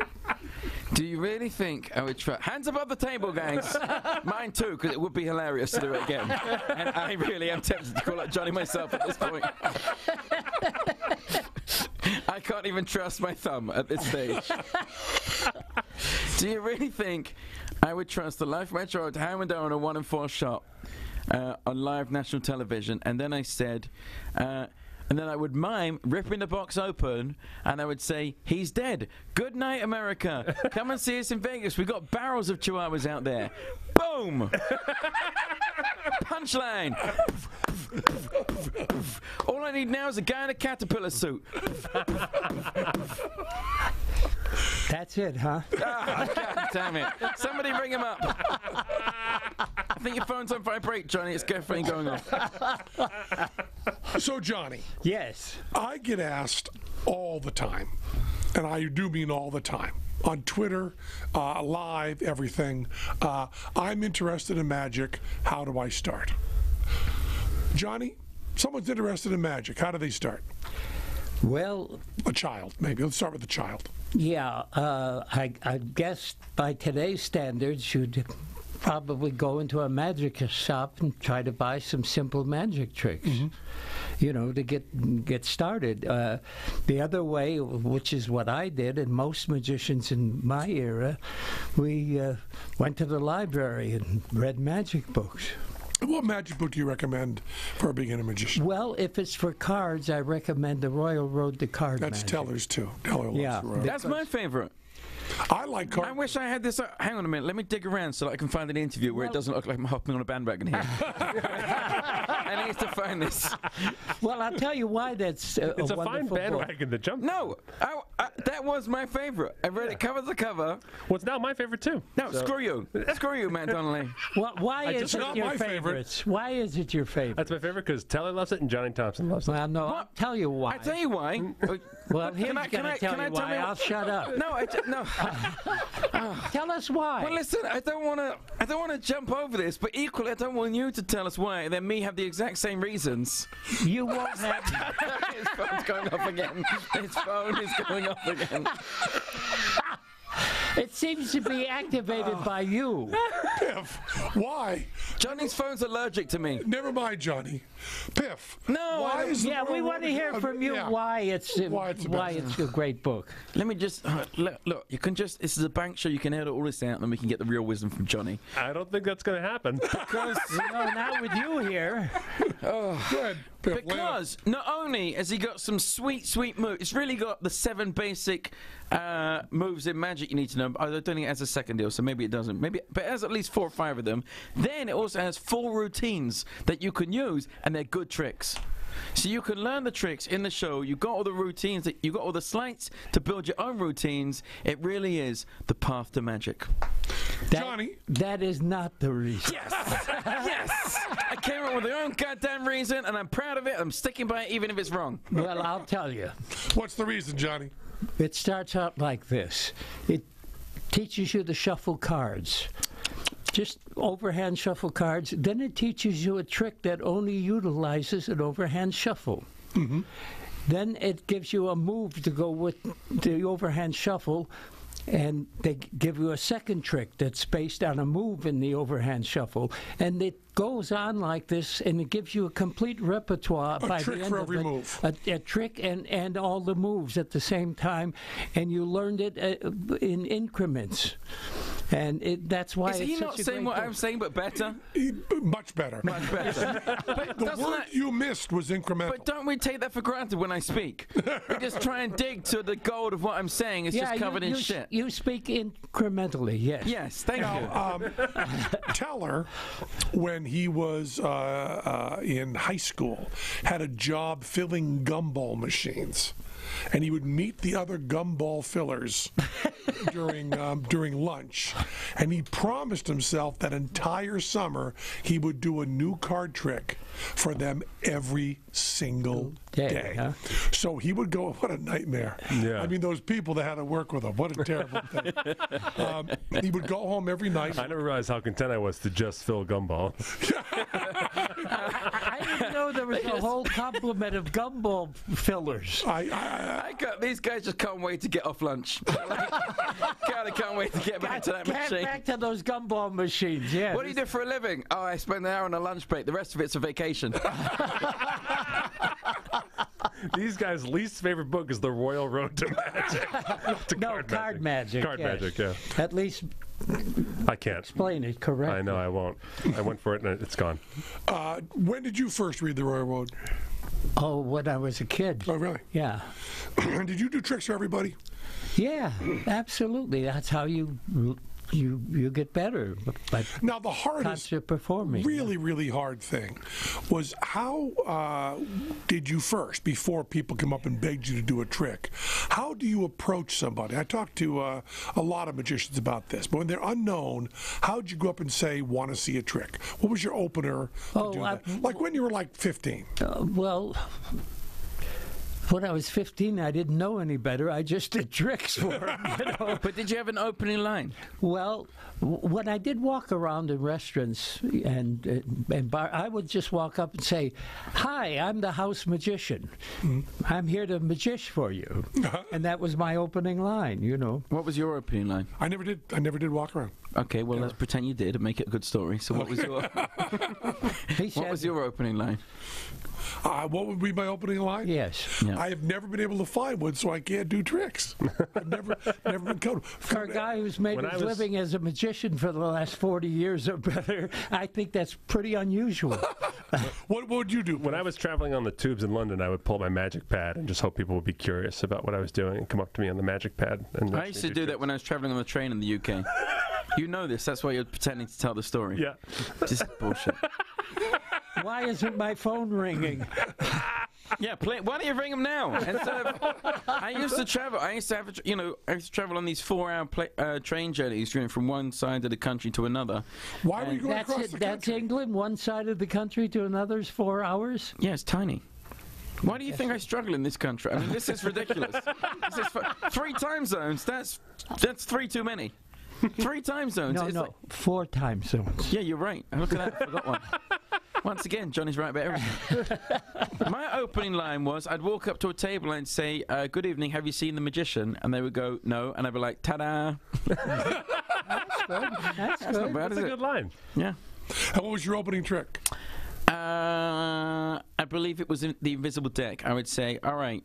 Do you really think I would try? Hands above the table, guys. Mine too, because it would be hilarious to do it again. And I really am tempted to call out Johnny myself at this point. I can't even trust my thumb at this stage. Do you really think I would trust the life of my child to hammer down a 1 in 4 shot on live national television? And then I said... and then I would mime ripping the box open, and I would say, he's dead. Good night, America. Come and see us in Vegas. We've got barrels of chihuahuas out there. Boom! Punchline. All I need now is a guy in a caterpillar suit. That's it, huh? Ah, God damn it. Somebody ring him up. I think your phone's on vibrate, Johnny. It's definitely going off. So, Johnny. Yes. I get asked all the time, and I do mean all the time, on Twitter, live, everything. I'm interested in magic. How do I start? Johnny, someone's interested in magic. How do they start? Well, A child, maybe. Let's start with the child. yeah, I guess by today's standards, you'd probably go into a magic shop and try to buy some simple magic tricks, you know, to get started. The other way, which is what I did, and most magicians in my era, we went to the library and read magic books. What magic book do you recommend for a beginner magician? Well, if it's for cards, I recommend The Royal Road to Card That's Magic. Teller's too. Teller loves Yeah. the Royal. That's my favorite. I like I card. wish I had this. Hang on a minute. Let me dig around so that I can find an interview where it doesn't look like I'm hopping on a bandwagon here. I need to find this. Well, I'll tell you why that's It's a fine wonderful book. bandwagon to jump. No, that was my favorite. I read it cover to cover. Well, it's now my favorite too. No, So- screw you. Screw you, Matt Donnelly. Why is just- it Not your my favorite. favorite? Why is it your favorite? That's my favorite because Teller loves it and Johnny Thompson loves it. Well, no, I'll tell you why. I tell you why. Well, he's Can I- going can I- to tell can I you tell why. me I'll what- shut up. No, no. Tell us why. Well, listen, I don't want to jump over this, but equally, I don't want you to tell us why, and then me have the exact same reasons. You won't have. His phone's going off again. His phone is going off again. It seems to be activated by you. Piff, why? Johnny's phone's allergic to me. Never mind, Johnny. Piff. No, why I don't- is the Yeah, we Royal want to Road- hear from you yeah. why it's Why it's the best. a great book. Let me just look. You can just. This is a bank show. You can edit all this out, and then we can get the real wisdom from Johnny. I don't think that's going to happen. Because No, not with you here. Go ahead, Piff. lay it. Because not only has he got some sweet moves, it's really got the 7 basic moves in magic you need to know. I don't think it has a second deal, so maybe it doesn't. Maybe, but it has at least 4 or 5 of them. Then it also has 4 routines that you can use, and they're good tricks. So you can learn the tricks in the show. You got all the routines. You got all the sleights to build your own routines. It really is the path to magic. Johnny. That is not the reason. Yes, yes. I came up with my own goddamn reason, and I'm proud of it. I'm sticking by it, even if it's wrong. Well, I'll tell you. What's the reason, Johnny? It starts out like this. It teaches you to shuffle cards. Just overhand shuffle cards. Then it teaches you a trick that only utilizes an overhand shuffle. Then it gives you a move to go with the overhand shuffle, and they give you a second trick that's based on a move in the overhand shuffle. And it goes on like this, and it gives you a complete repertoire by trick the end for of every it. move. A trick and all the moves at the same time, and you learned it in increments. And that's why Is it's he such not a saying great what book. I'm saying, but better? Much better. Much better. But The doesn't word that- you missed was incremental. But don't we take that for granted when I speak? We just try and dig to the gold of what I'm saying. It's just covered in shit. You speak incrementally, yes. Yes, thank you. Teller, when he was in high school, had a job filling gumball machines. And he would meet the other gumball fillers during lunch, and he promised himself that entire summer he would do a new card trick for them every single day. Huh? So he would go. What a nightmare! Yeah. I mean, those people that had to work with him. What a terrible thing. He would go home every night. I never realized how content I was to just fill gumball. I didn't know there was a whole complement of gumball fillers. These guys just can't wait to get off lunch. God, I can't wait to get back to that Get machine. back to those gumball machines, yeah. What do you do for a living? Oh, I spend an hour on a lunch break. The rest of it's a vacation. These guys' least favorite book is The Royal Road to Magic. No, card magic. Card yes. magic, yeah. At least I can't. explain it correctly. I know, I won't. I went for it and it's gone. When did you first read The Royal Road? Oh, when I was a kid. Oh, really? Yeah. Did you do tricks for everybody? Yeah, absolutely. That's how you get better by Now, the hardest, constant performing. really hard thing was how did you first, before people come up and begged you to do a trick, how do you approach somebody? I talked to a lot of magicians about this, but when they're unknown, how did you go up and say, want to see a trick? What was your opener to do that? Like when you were like 15? Well, when I was 15, I didn't know any better. I just did tricks for them, you know. But did you have an opening line? Well, when I did walk around in restaurants and bar, I would just walk up and say, "Hi, I'm the house magician. I'm here to magish for you," and that was my opening line. You know. What was your opening line? I never did walk around. Okay, well, let's pretend you did and make it a good story. So what was your what was your opening line? What would be my opening line? Yes. Yeah. I have never been able to find one, so I can't do tricks. I've never been caught. For a guy who's made his living as a magician for the last 40 years or better, I think that's pretty unusual. What would you do? When I was traveling on the tubes in London, I would pull my magic pad and just hope people would be curious about what I was doing and come up to me on the magic pad. And I used to do that when I was traveling on the train in the UK. You know this. That's why you're pretending to tell the story. Yeah. Just bullshit. Why isn't my phone ringing? Yeah, why don't you ring them now? I used to travel. I used to have, I used to travel on these 4-hour train journeys, from one side of the country to another. Why were you going That's across it. the That's country? England. One side of the country to another is 4 hours. Yeah, it's tiny. Why do you think I struggle in this country? I mean, this is ridiculous. This is 3 time zones. That's 3 too many. 3 time zones. No, 4 time zones. Yeah, you're right. Look at that. I forgot one. Once again, Johnny's right about everything. My opening line was, I'd walk up to a table and say, good evening, have you seen The Magician? And they would go, no. And I'd be like, ta-da. That's Not good. bad, That's is a it? good line. Yeah. And what was your opening trick? I believe it was the invisible deck. I would say, all right,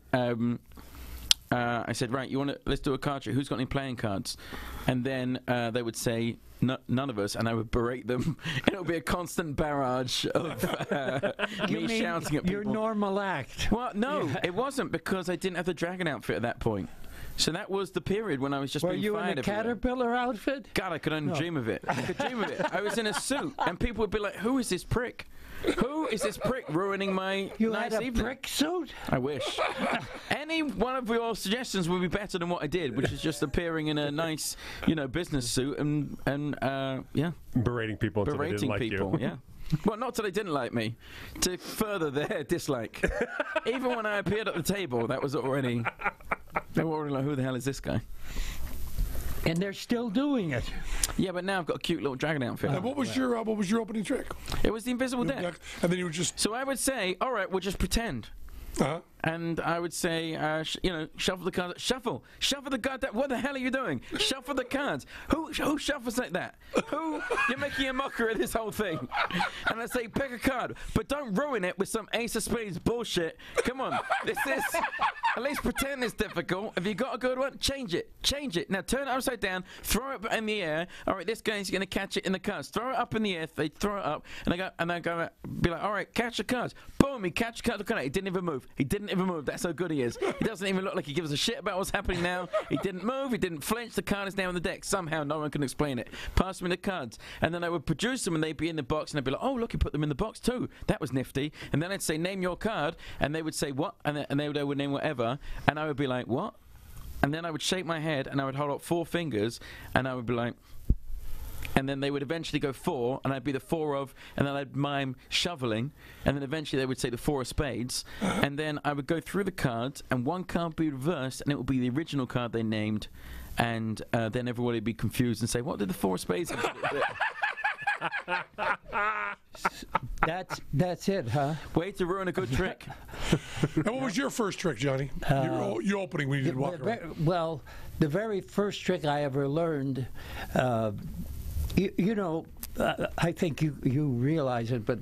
I said, right, let's do a card trick. Who's got any playing cards? And then they would say, none of us, and I would berate them. It would be a constant barrage of me shouting at people. Your normal act. Well, no, it wasn't, because I didn't have the dragon outfit at that point. So that was the period when I was just Were being you fired in a everywhere. caterpillar outfit? God, I could only dream of it. I could dream of it. I was in a suit, and people would be like, who is this prick? Who is this prick ruining my You nice had a evening? prick suit? I wish. Any one of your suggestions would be better than what I did, which is just appearing in a nice, business suit and yeah, Berating people until they didn't berating like people. you. Yeah. Well, not till they didn't like me, to further their dislike. Even when I appeared at the table, that was already. They were already like, who the hell is this guy? And they're still doing it. Yeah, but now I've got a cute little dragon outfit. And what was your opening trick? It was the invisible deck. And then you would just So I would say, all right, we'll just pretend. And I would say, shuffle the cards. Shuffle the cards. What the hell are you doing? Shuffle the cards. Who shuffles like that? You're making a mockery of this whole thing. And I say, pick a card, but don't ruin it with some Ace of Spades bullshit. Come on, this is at least pretend it's difficult. If you got a good one, change it. Now turn it upside down, throw it in the air. All right, this guy's gonna catch it in the cards. Throw it up in the air. They throw it up, and I go, be like, all right, catch the cards. Boom, he catch the card. Look at it. He didn't even move. That's how good he is. He doesn't even look like he gives a shit about what's happening now. He didn't move. He didn't flinch. The card is now on the deck. Somehow, no one can explain it. Pass me the cards. And then I would produce them, and they'd be in the box, and I'd be like, oh, look, he put them in the box too. That was nifty. And then I'd say, name your card. And they would say, what? And they would name whatever. And I would be like, what? And then I would shake my head, and I would hold up 4 fingers, and I would be like, and then they would eventually go 4, and I'd be the 4 of, and then I'd mime shoveling, and then eventually they would say the 4 of spades, and then I would go through the cards, and one card would be reversed, and it would be the original card they named, and then everybody would be confused and say, what did the 4 of spades have to do with it? That's it, huh? Way to ruin a good trick. And what was your first trick, Johnny? Your opening when you did walk around. Well, the very first trick I ever learned, I think you realize it, but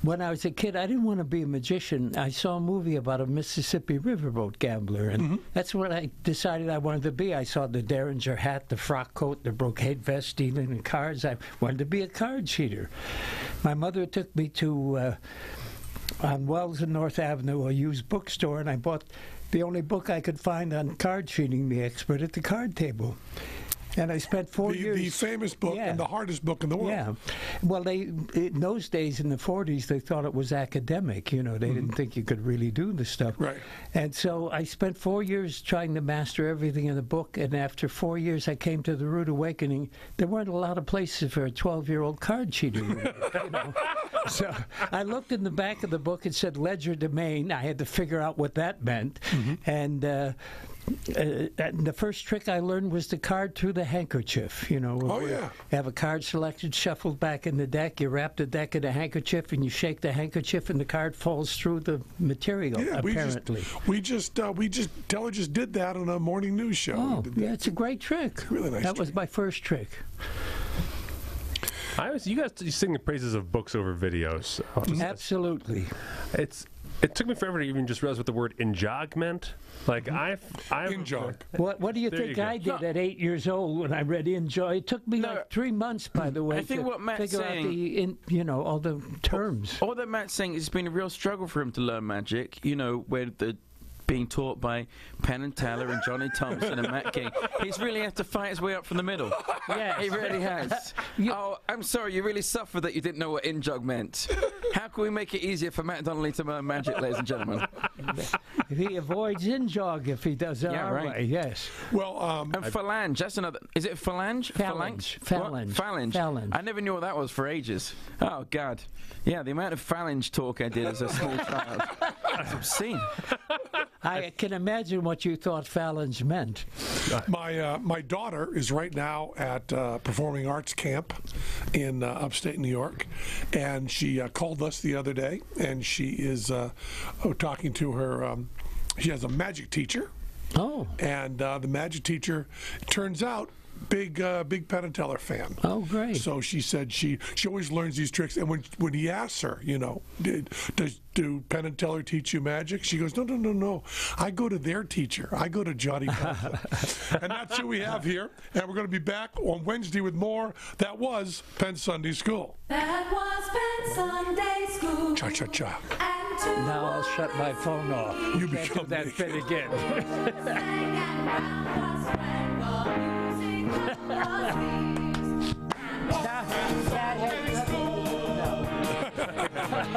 when I was a kid, I didn't want to be a magician. I saw a movie about a Mississippi riverboat gambler, and that's what I decided I wanted to be. I saw the Derringer hat, the frock coat, the brocade vest, dealing in cards. I wanted to be a card cheater. My mother took me to, on Wells and North Avenue, a used bookstore, and I bought the only book I could find on card cheating, The Expert at the Card Table. And I spent 4 years. The famous book and the hardest book in the world. Yeah. Well, in those days, in the 40s, they thought it was academic. They didn't think you could really do the stuff. Right. And so I spent 4 years trying to master everything in the book. And after 4 years, I came to the rude awakening. There weren't a lot of places for a 12-year-old card cheater. So I looked in the back of the book. It said ledger domain. I had to figure out what that meant. And the first trick I learned was the card through the handkerchief. You have a card selected, shuffled back in the deck. You wrap the deck in a handkerchief, and you shake the handkerchief, and the card falls through the material. Yeah, apparently, Teller just did that on a morning news show. Oh, yeah, it's a great trick. Really nice. That was my first trick. You guys sing the praises of books over videos. Absolutely. It took me forever to even just realize what the word injog meant. Like Injog. What do you There think you go. I did at 8 years old when I read enjoy? It took me like 3 months, by the way, I think to what Matt's figure saying- out all the terms. All that Matt's saying is it's been a real struggle for him to learn magic, where the being taught by Penn and Teller and Johnny Thompson and Matt King. He's really had to fight his way up from the middle. Yeah, He really has. Oh, I'm sorry, you really suffered that you didn't know what in-jog meant. How can we make it easier for Matt Donnelly to learn magic, ladies and gentlemen? He avoids in-jog if he does it our way, yes. Well, And phalange, that's another. Is it phalange? Phalange. What? Phalange. I never knew what that was for ages. Oh, God. Yeah, the amount of phalange talk I did as a small child. It's obscene. I can imagine what you thought phalange meant. my daughter is right now at Performing Arts Camp in upstate New York, and she called us the other day, and she is talking to her. She has a magic teacher. Oh. And the magic teacher, turns out, big Penn and Teller fan. Oh, great. So she said she always learns these tricks. And when he asks her, do Penn and Teller teach you magic? She goes, no. I go to their teacher. I go to Johnny Thompson. And that's who we have here. And we're going to be back on Wednesday with more. That was Penn Sunday School. That was Penn Sunday School. Cha-cha-cha. Now I'll shut my phone off. You Can't become do that Nick. bit again.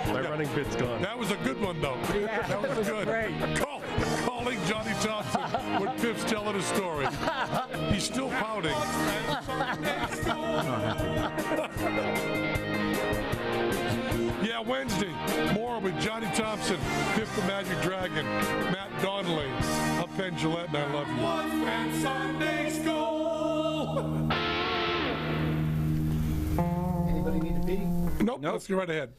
My running bit's gone. That was a good one, though. Yeah, that was good. great. Calling Johnny Thompson when Piff's telling a story. He's still pouting. Yeah, Wednesday, more with Johnny Thompson, Piff the Magic Dragon, Matt Donnelly. I'm Penn Gillette, and I love you. Was Penn Sunday School. Anybody need a beat? Nope, let's go right ahead.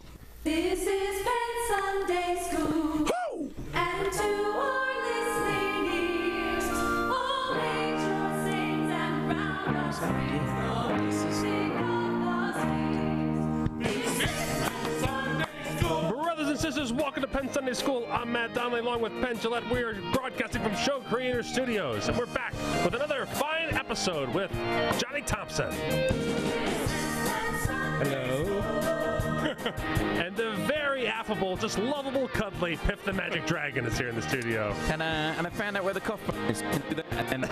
This is Penn Sunday School. Woo! And to our listening ears, all nature sings and round us rings the music of the spheres. This is Penn Sunday School. Brothers and sisters, welcome to Penn Sunday School. I'm Matt Donnelly along with Penn Gillette. We are broadcasting from Show Creator Studios, and we're back with another fine episode with Johnny Thompson. Hello. And the very affable, just lovable, cuddly Piff the Magic Dragon is here in the studio. And I found out where the cough button is. And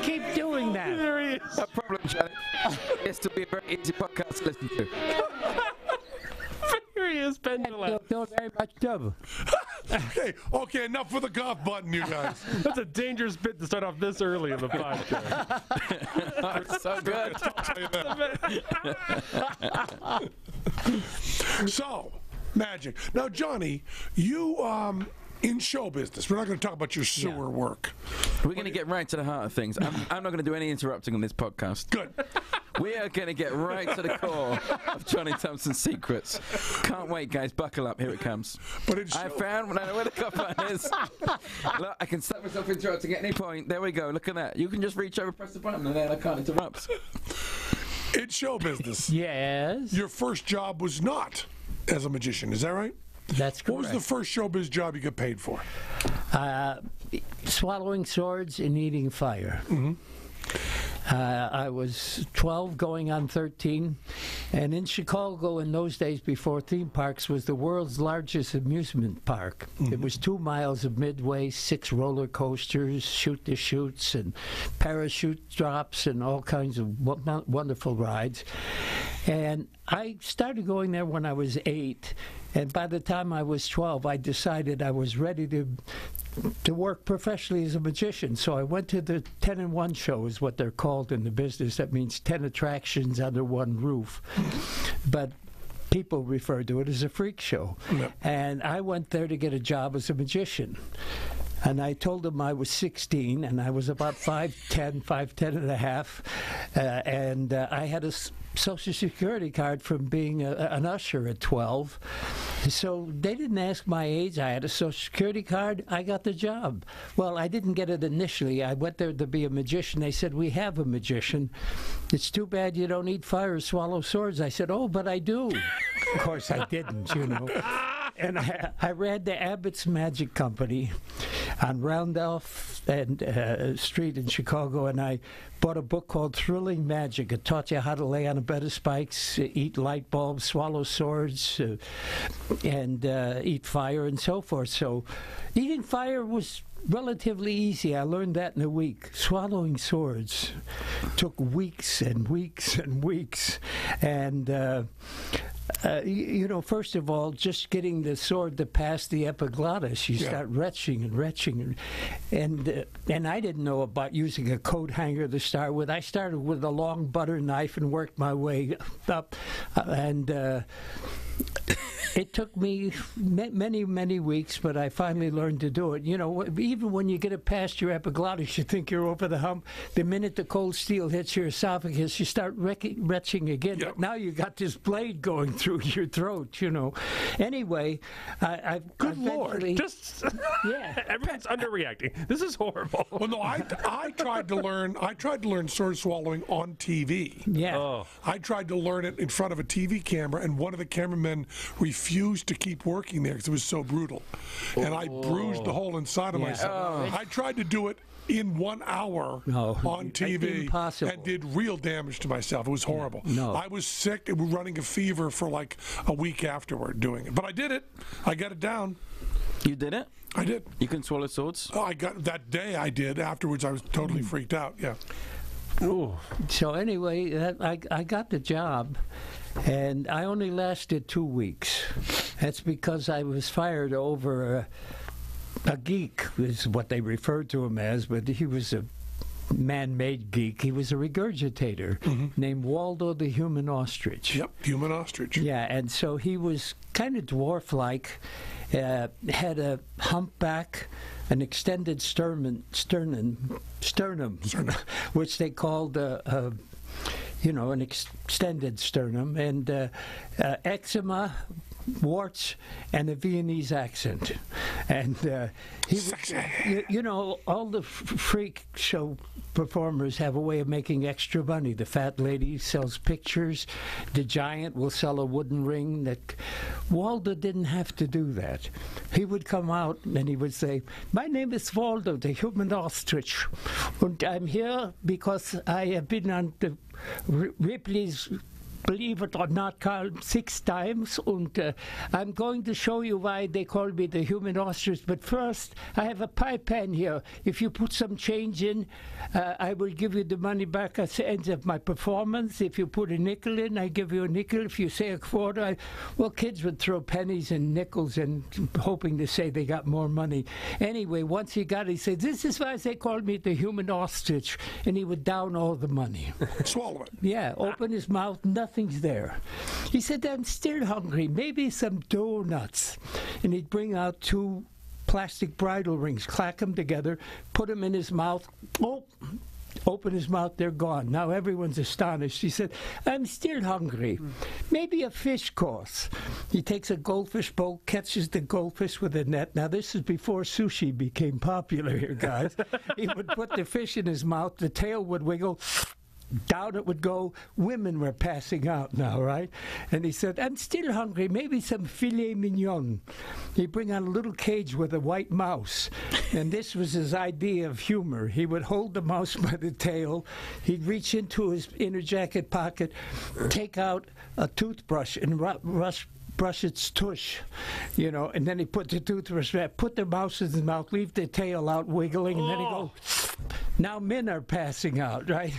Keep doing that. There he is. no problem, Johnny. It's to be a very easy podcast to listen to. Here he is, Penn Gillette. Don't very much trouble. Okay, enough with the cough button, you guys. That's a dangerous bit to start off this early in the podcast. It's so good. I'll tell you that. So, magic. Now, Johnny, you in show business. We're not going to talk about your sewer work. We're going to get right to the heart of things. I'm not going to do any interrupting on this podcast. Good. We are going to get right to the core of Johnny Thompson's secrets. Can't wait, guys. Buckle up. Here it comes. But in I show, found when I know where the cough button is. Look, I can stop myself interrupting at any point. There we go. Look at that. You can just reach over, press the button, and then I can't interrupt. in show business, Yes, your first job was not as a magician. Is that right? that's correct. What was the first showbiz job you got paid for? Swallowing swords and eating fire. Mm-hmm. I was 12 going on 13, and in Chicago in those days before theme parks was the world's largest amusement park. Mm-hmm. It was 2 miles of midway, 6 roller coasters, shoot-the-chutes, and parachute drops, and all kinds of wonderful rides. And I started going there when I was 8, and by the time I was 12, I decided I was ready to work professionally as a magician. So I went to the 10-in-1 show, is what they're called in the business. That means 10 attractions under one roof. But people refer to it as a freak show. Yep. And I went there to get a job as a magician. And I told them I was 16, and I was about 5'10", 5'10 and a half. And I had a Social Security card from being an usher at 12. So they didn't ask my age. I had a Social Security card. I got the job. Well, I didn't get it initially. I went there to be a magician. They said, we have a magician. It's too bad you don't eat fire or swallow swords. I said, oh, but I do. Of course, I didn't, you know. And I ran the Abbott's Magic Company on Randolph and Street in Chicago, and I bought a book called Thrilling Magic. It taught you how to lay on a bed of spikes, eat light bulbs, swallow swords, and eat fire and so forth. So eating fire was relatively easy. I learned that in a week. Swallowing swords took weeks and weeks and weeks. And you know, first of all, just getting the sword to pass the epiglottis, you start retching and retching, and I didn't know about using a coat hanger to start with. I started with a long butter knife and worked my way up, and it took me many, many weeks, but I finally learned to do it. You know, even when you get it past your epiglottis, you think you're over the hump. The minute the cold steel hits your esophagus, you start retching again. But now you got this blade going through your throat, you know. Anyway, Good Lord. Just, everyone's underreacting. This is horrible. Well, no, I tried to learn sword swallowing on TV. Yeah. Oh. I tried to learn it in front of a TV camera, and one of the cameramen refused to keep working there because it was so brutal. And I bruised the hole inside of myself. I tried to do it in 1 hour on TV impossible. and did real damage to myself. It was horrible. No. I was sick and running a fever for like a week afterward doing it. But I did it. I got it down. You did it? I did. You can swallow swords? Oh, I got that day. I did. Afterwards, I was totally freaked out. Yeah. Ooh. So anyway, I got the job, and I only lasted 2 weeks. That's because I was fired over a geek, is what they referred to him as, but he was a man-made geek. He was a regurgitator named Waldo the Human Ostrich. Yep, human ostrich. Yeah, and so he was kind of dwarf-like, had a humpback, an extended sternum, which they called an extended sternum, and eczema, warts, and a Viennese accent. And he, you know, all the freak show performers have a way of making extra money. The fat lady sells pictures. The giant will sell a wooden ring. Waldo didn't have to do that. He would come out and he would say, "My name is Waldo, the human ostrich, and I'm here because I have been on the Ripley's Believe It or Not called 6 times, and I'm going to show you why they call me the human ostrich. But first, I have a pie pan here. If you put some change in, I will give you the money back at the end of my performance. If you put a nickel in, I give you a nickel. If you say a quarter, well, kids would throw pennies and nickels in, hoping to say they got more money. Anyway, once he got it, he said, "This is why they call me the human ostrich," and he would down all the money. Swallow it. Yeah, open his mouth, nothing's there. He said, "I'm still hungry, maybe some donuts." And he'd bring out 2 plastic bridle rings, clack them together, put them in his mouth. Oh, open his mouth, they're gone. Now everyone's astonished. He said, "I'm still hungry. Maybe a fish course." He takes a goldfish bowl, catches the goldfish with a net. Now this is before sushi became popular here, guys. He would put the fish in his mouth, the tail would wiggle, down it would go. Women were passing out now, right? And he said, "I'm still hungry, maybe some filet mignon." He'd bring out a little cage with a white mouse, and this was his idea of humor. He would hold the mouse by the tail, he'd reach into his inner jacket pocket, take out a toothbrush and brush its tush, you know, and then he put the toothbrush back, put the mouse in his mouth, leave the tail out wiggling, and then he go, "Now men are passing out," right?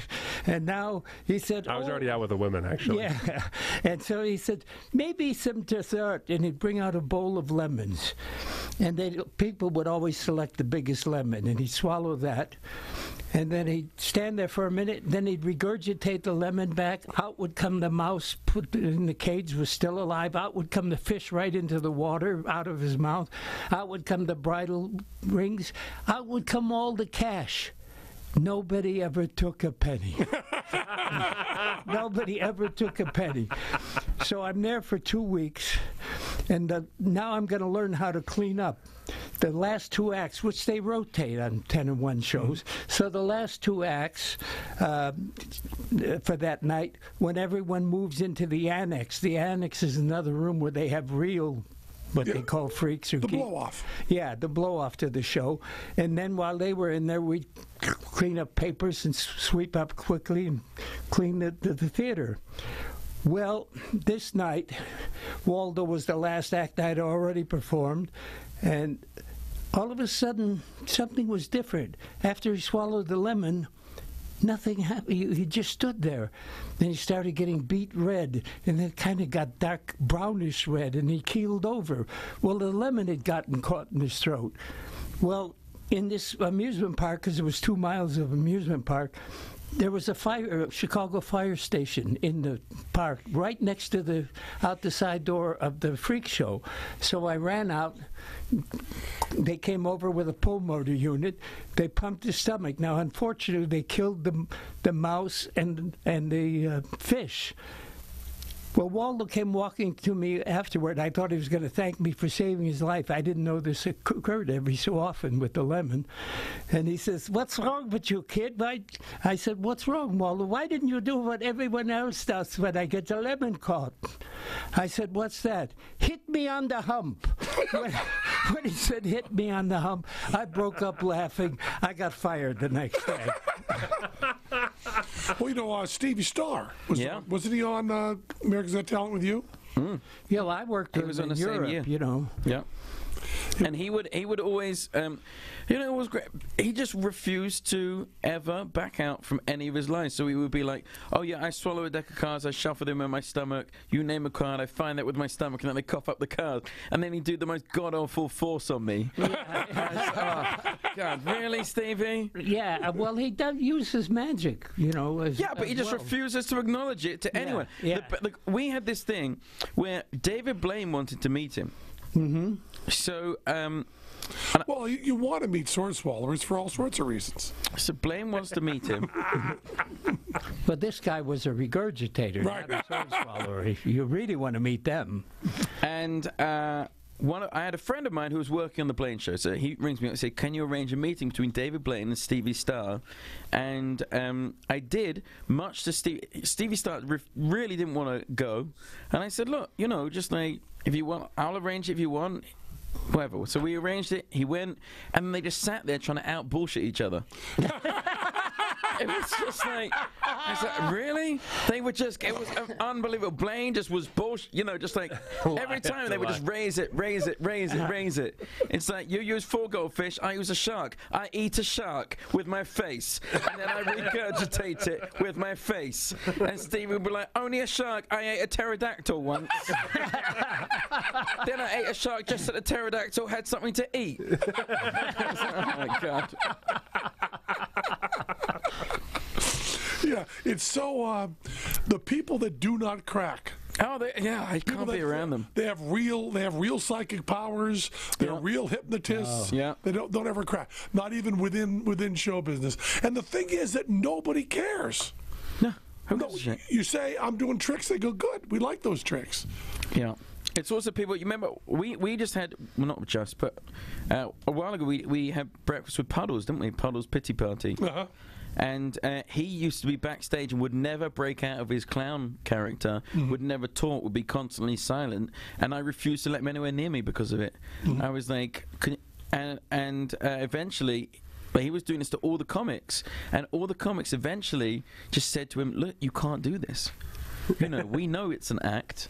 And now he said, I was already out with the women, actually. Yeah. And so he said, "Maybe some dessert." And he'd bring out a bowl of lemons. And then people would always select the biggest lemon, and he'd swallow that. And then he'd stand there for a minute, then he'd regurgitate the lemon back. Out would come the mouse, put it in the cage, was still alive. Out would come the fish right into the water, out of his mouth. Out would come the bridle rings. Out would come all the cash. Nobody ever took a penny. Nobody ever took a penny. So I'm there for 2 weeks, and now I'm going to learn how to clean up. The last 2 acts, which they rotate on 10 and 1 shows. So the last 2 acts for that night, when everyone moves into the annex is another room where they have real, what they call freaks. Or The blow-off. Yeah, the blow-off to the show. And then while they were in there, we clean up papers and sweep up quickly and clean the theater. Well, this night, Waldo was the last act I'd already performed, and all of a sudden, something was different. After he swallowed the lemon, nothing happened. He just stood there. Then he started getting beet red, and it kind of got dark brownish red, and he keeled over. Well, the lemon had gotten caught in his throat. Well, in this amusement park, because it was 2 miles of amusement park, there was a Chicago fire station in the park, right next to out the side door of the freak show. So I ran out. They came over with a pulmotor unit. They pumped his stomach. Now, unfortunately, they killed the mouse and the fish. Well, Waldo came walking to me afterward. I thought he was going to thank me for saving his life. I didn't know this occurred every so often with the lemon. And he says, "What's wrong with you, kid?" I said, "What's wrong, Waldo? Why didn't you do what everyone else does when I get the lemon caught?" I said, "What's that?" "Hit me on the hump." When he said, "Hit me on the hump," I broke up laughing. I got fired the next day. Well, you know, Stevie Starr, Yeah. wasn't he on America's Got Talent with you? Yeah, well, I worked He was in on the Europe, same year. you know. Yeah. And he would always, it was great. He just refused to ever back out from any of his lines. So he would be like, "Oh yeah, I swallow a deck of cards, I shuffle them in my stomach. You name a card, I find that with my stomach, and then I cough up the card." And then he'd do the most god awful force on me. Oh, God, really, Stevie? Yeah, well, he does use his magic, you know. Yeah, but he just refuses to acknowledge it to anyone. yeah. We had this thing where David Blaine wanted to meet him. Mm-hmm. So, Well, you want to meet sword swallowers for all sorts of reasons. so Blaine wants to meet him. But this guy was a regurgitator, Right. not a sword swallower. If you really want to meet them. And I had a friend of mine who was working on the Blaine show, so he rings me up and said, "Can you arrange a meeting between David Blaine and Stevie Starr?" And I did, much to Stevie Starr really didn't want to go. And I said, "Look, you know, just like, if you want, I'll arrange it if you want." Whatever. So we arranged it, he went, and then they just sat there trying to out-bullshit each other. It was just like, I was like, really? They were just, it was unbelievable. Blaine just was bullshit, you know, just like, every time they would just raise it. It's like, you use 4 goldfish, I use a shark. I eat a shark with my face, and then I regurgitate it with my face. And Steve would be like, "Only a shark, I ate a pterodactyl once." Then I ate a shark just so the pterodactyl had something to eat. Oh my God. Yeah, it's so the people that do not crack. Oh, I can't be around them. They have real psychic powers. They're real hypnotists. Yeah. They don't ever crack. Not even within show business. And the thing is that nobody cares. No, who gives a shit? You say, "I'm doing tricks," they go, "Good, we like those tricks." Yeah. It's also people, you remember, we just had, well, not just, but a while ago we had breakfast with Puddles, didn't we? Puddles' Pity Party. Uh-huh. And he used to be backstage and would never break out of his clown character, would never talk, would be constantly silent, and I refused to let him anywhere near me because of it. I was like, eventually, but he was doing this to all the comics, and all the comics eventually just said to him, "Look, you can't do this. You know, we know it's an act.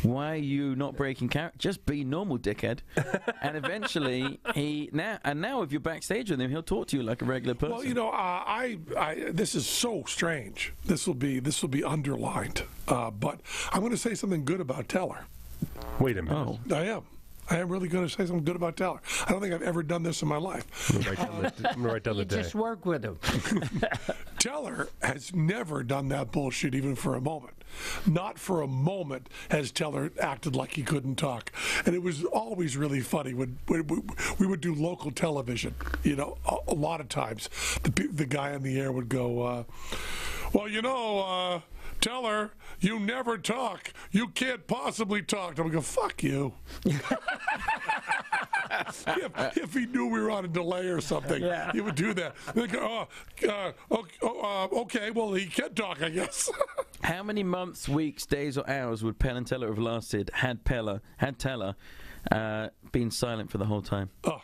Why are you not breaking character? Just be normal, dickhead." And eventually, now if you're backstage with him, he'll talk to you like a regular person. Well, you know, this is so strange. This will be underlined. But I'm going to say something good about Teller. Wait a minute. Oh. I am really going to say something good about Teller. I don't think I've ever done this in my life. I'm going to write down the day. Just work with him. Teller has never done that bullshit even for a moment. Not for a moment has Teller acted like he couldn't talk. And it was always really funny when we would do local television. You know, a lot of times the guy on the air would go, well, tell her you never talk. You can't possibly talk. I'm going to go, fuck you. if he knew we were on a delay or something, he would do that. They'd go, okay, well, he can talk, I guess. How many months, weeks, days, or hours would Penn and Teller have lasted had Teller been silent for the whole time? Oh,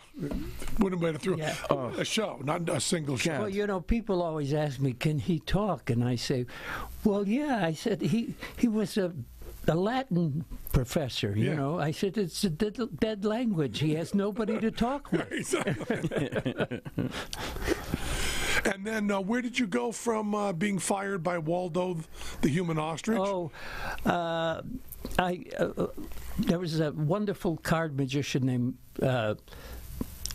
wouldn't have made it through a show, not a single show. Well, people always ask me, can he talk? And I say, well, yeah. I said, he was a Latin professor, you know. I said, it's a dead language. He has nobody to talk with. And then where did you go from being fired by Waldo the human ostrich? Oh, there was a wonderful card magician named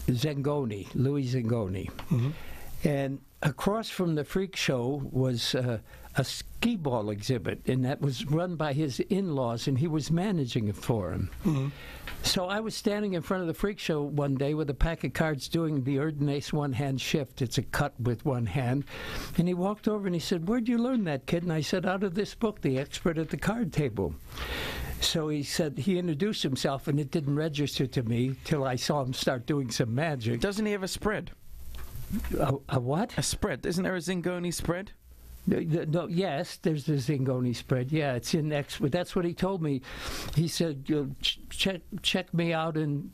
Zangoni, Louis Zangoni. Mm-hmm. And across from the freak show was a skee ball exhibit, and that was run by his in-laws, and he was managing it for him. Mm-hmm. So I was standing in front of the freak show one day with a pack of cards doing the Erdnase one-hand shift. It's a cut with one hand. And he walked over and he said, where'd you learn that, kid? And I said, out of this book, The Expert at the Card Table. So he said, he introduced himself, and it didn't register to me till I saw him start doing some magic. Doesn't he have a spread? A what? A spread. Isn't there a Zingoni spread? No, yes, there's the Zingoni spread. Yeah, it's in Expert. That's what he told me. He said, check me out in,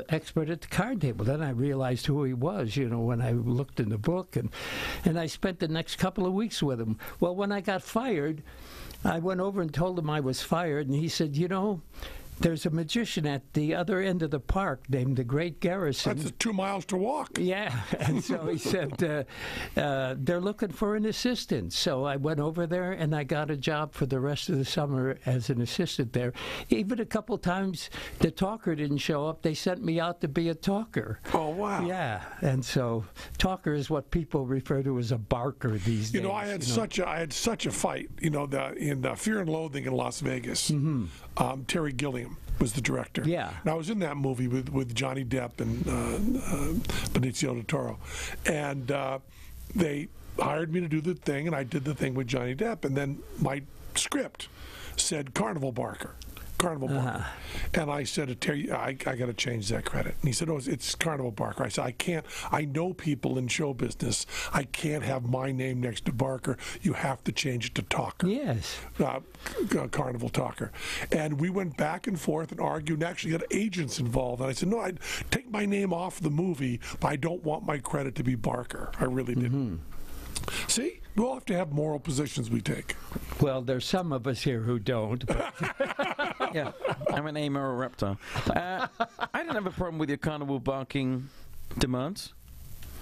Expert at the Card Table. Then I realized who he was, when I looked in the book. And I spent the next couple of weeks with him. Well, when I got fired, I went over and told him I was fired. And he said, there's a magician at the other end of the park named the Great Garrison. That's 2 miles to walk. Yeah, and so he said, they're looking for an assistant. So I went over there, and I got a job for the rest of the summer as an assistant there. Even a couple times the talker didn't show up. They sent me out to be a talker. Oh, wow. Yeah, and so talker is what people refer to as a barker these days. I had such a fight, in Fear and Loathing in Las Vegas. Mm-hmm. Terry Gilliam was the director. Yeah. And I was in that movie with Johnny Depp and Benicio del Toro. And they hired me to do the thing, and I did the thing with Johnny Depp. And then my script said Carnival Barker. And I said to Terry, I got to change that credit. And he said, it's Carnival Barker. I said, I know people in show business. I can't have my name next to Barker. You have to change it to Talker. Yes. Carnival Talker. And we went back and forth and argued and actually got agents involved. And I said, no, I'd take my name off the movie, but I don't want my credit to be Barker. I really didn't. See? We'll have to have moral positions we take. Well, there's some of us here who don't. Yeah, I'm an amoral reptile. I don't have a problem with your carnival barking demands.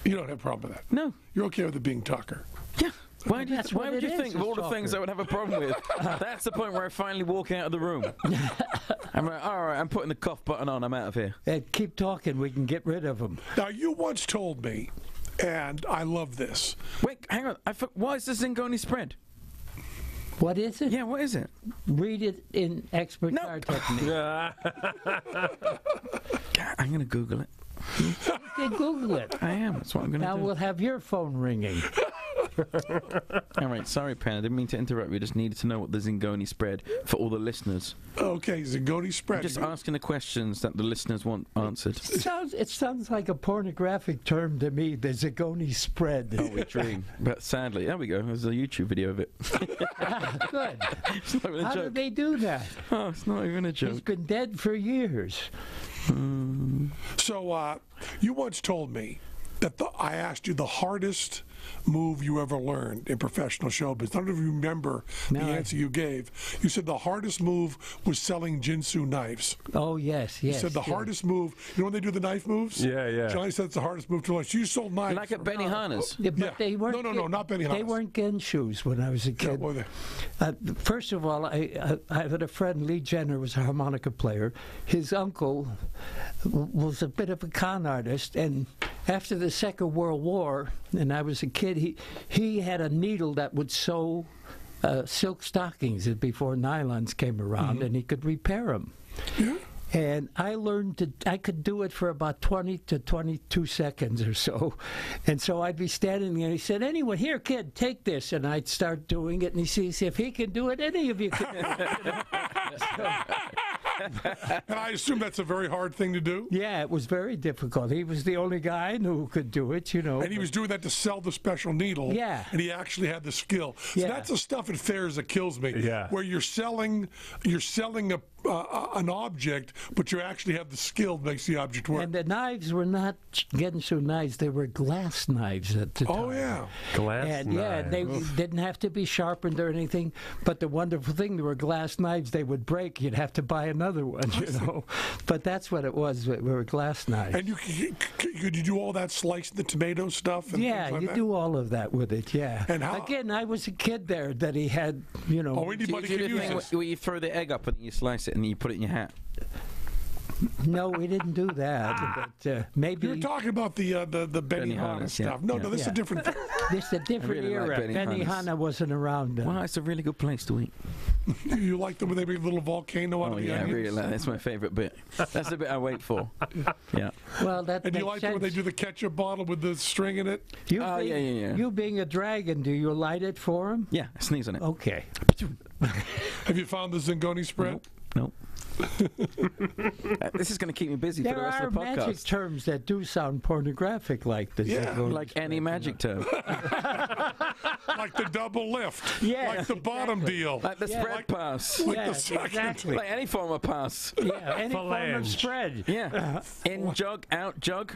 You don't have a problem with that? No. You're okay with it being Talker? Yeah. Why would you think of all the Talker. things I would have a problem with? That's the point where I finally walk out of the room. I'm like, all right, I'm putting the cough button on. I'm out of here. Keep talking. We can get rid of them. Now, you once told me, and I love this. Wait, hang on. Why is the Zingoni spread? What is it? Yeah, what is it? Read it in Expert Card Technique. I'm going to Google it. You can Google it. I am. That's what I'm going to do. Now we'll have your phone ringing. All right, sorry, Penn. I didn't mean to interrupt. We just needed to know what the Zingoni spread for all the listeners. Okay, Zingoni spread. I'm just asking the questions that the listeners want answered. It sounds like a pornographic term to me, the Zingoni spread. Oh, we dream. But sadly, there we go. There's a YouTube video of it. Good. It's not even a How joke. did they do that? Oh, it's not even a joke. He's been dead for years. So you once told me that I asked you the hardest move you ever learned in professional show business. I don't even remember the answer you gave. You said the hardest move was selling Jinsu knives. Oh, yes. You said the hardest move, when they do the knife moves? Yeah. Johnny said it's the hardest move to learn. So you sold knives. Like at Benny Hanna's. Yeah, but they weren't. No, not Benny They Hanna's. weren't Genshus when I was a kid. What were they? First of all, I had a friend, Lee Jenner, was a harmonica player. His uncle was a bit of a con artist, and after the Second World War, and I was a kid, he had a needle that would sew silk stockings before nylons came around, and he could repair them. Yeah. And I learned I could do it for about 20 to 22 seconds or so. And so I'd be standing there, and he said, anyway, here, kid, take this. And I'd start doing it, and he says, if he can do it, any of you can do it. And I assume that's a very hard thing to do? Yeah, it was very difficult. He was the only guy I knew who could do it, you know. And he was doing that to sell the special needle. Yeah. And he actually had the skill. So Yeah. that's the stuff at fairs that kills me. Yeah. Where you're selling an object, but you actually have the skill that makes the object work. And the knives were not Gensu knives; they were glass knives at the time. Oh yeah. Glass And yeah, they didn't have to be sharpened or anything. But the wonderful thing, they were glass knives. They would break. You'd have to buy another one, you know. But that's what it was. They were glass knives. And could you do all that slicing the tomato stuff? And Yeah, things like you that? do all of that with it. Yeah. And how- Again, I was a kid there that he had, you know. Oh, anybody Do you can do use the thing this. where you throw the egg up and you slice it and you put it in your hat? No, we didn't do that. But maybe You're talking about the Benny Hanna Benihana, stuff. yeah. No, this is a Yeah. different thing. this is a different really like era. Benihana's. Benihana wasn't around then. Well, it's a really good place to eat. You like them when they make a little volcano out Oh of the yeah, I onions? really like that. That's my favourite bit. That's the bit I wait for. Yeah. Well, that And do you makes like it when they sense. do the ketchup bottle with the string in it? You Oh, yeah. You being a dragon, do you light it for him? Yeah, sneeze on it. Okay. Have you found the Zingoni spread? Nope. This is going to keep me busy for There the rest are of the magic podcast. terms that do sound pornographic, like the Yeah. Zingoni Like spread, any you know. magic term. Like the double lift. Yes, Like the bottom exactly. deal. Like the Yeah. spread pass. Like the Yes, second. exactly. Like any form of pass. Yeah, any form of Phalange. spread. Yeah. In jug, out jug.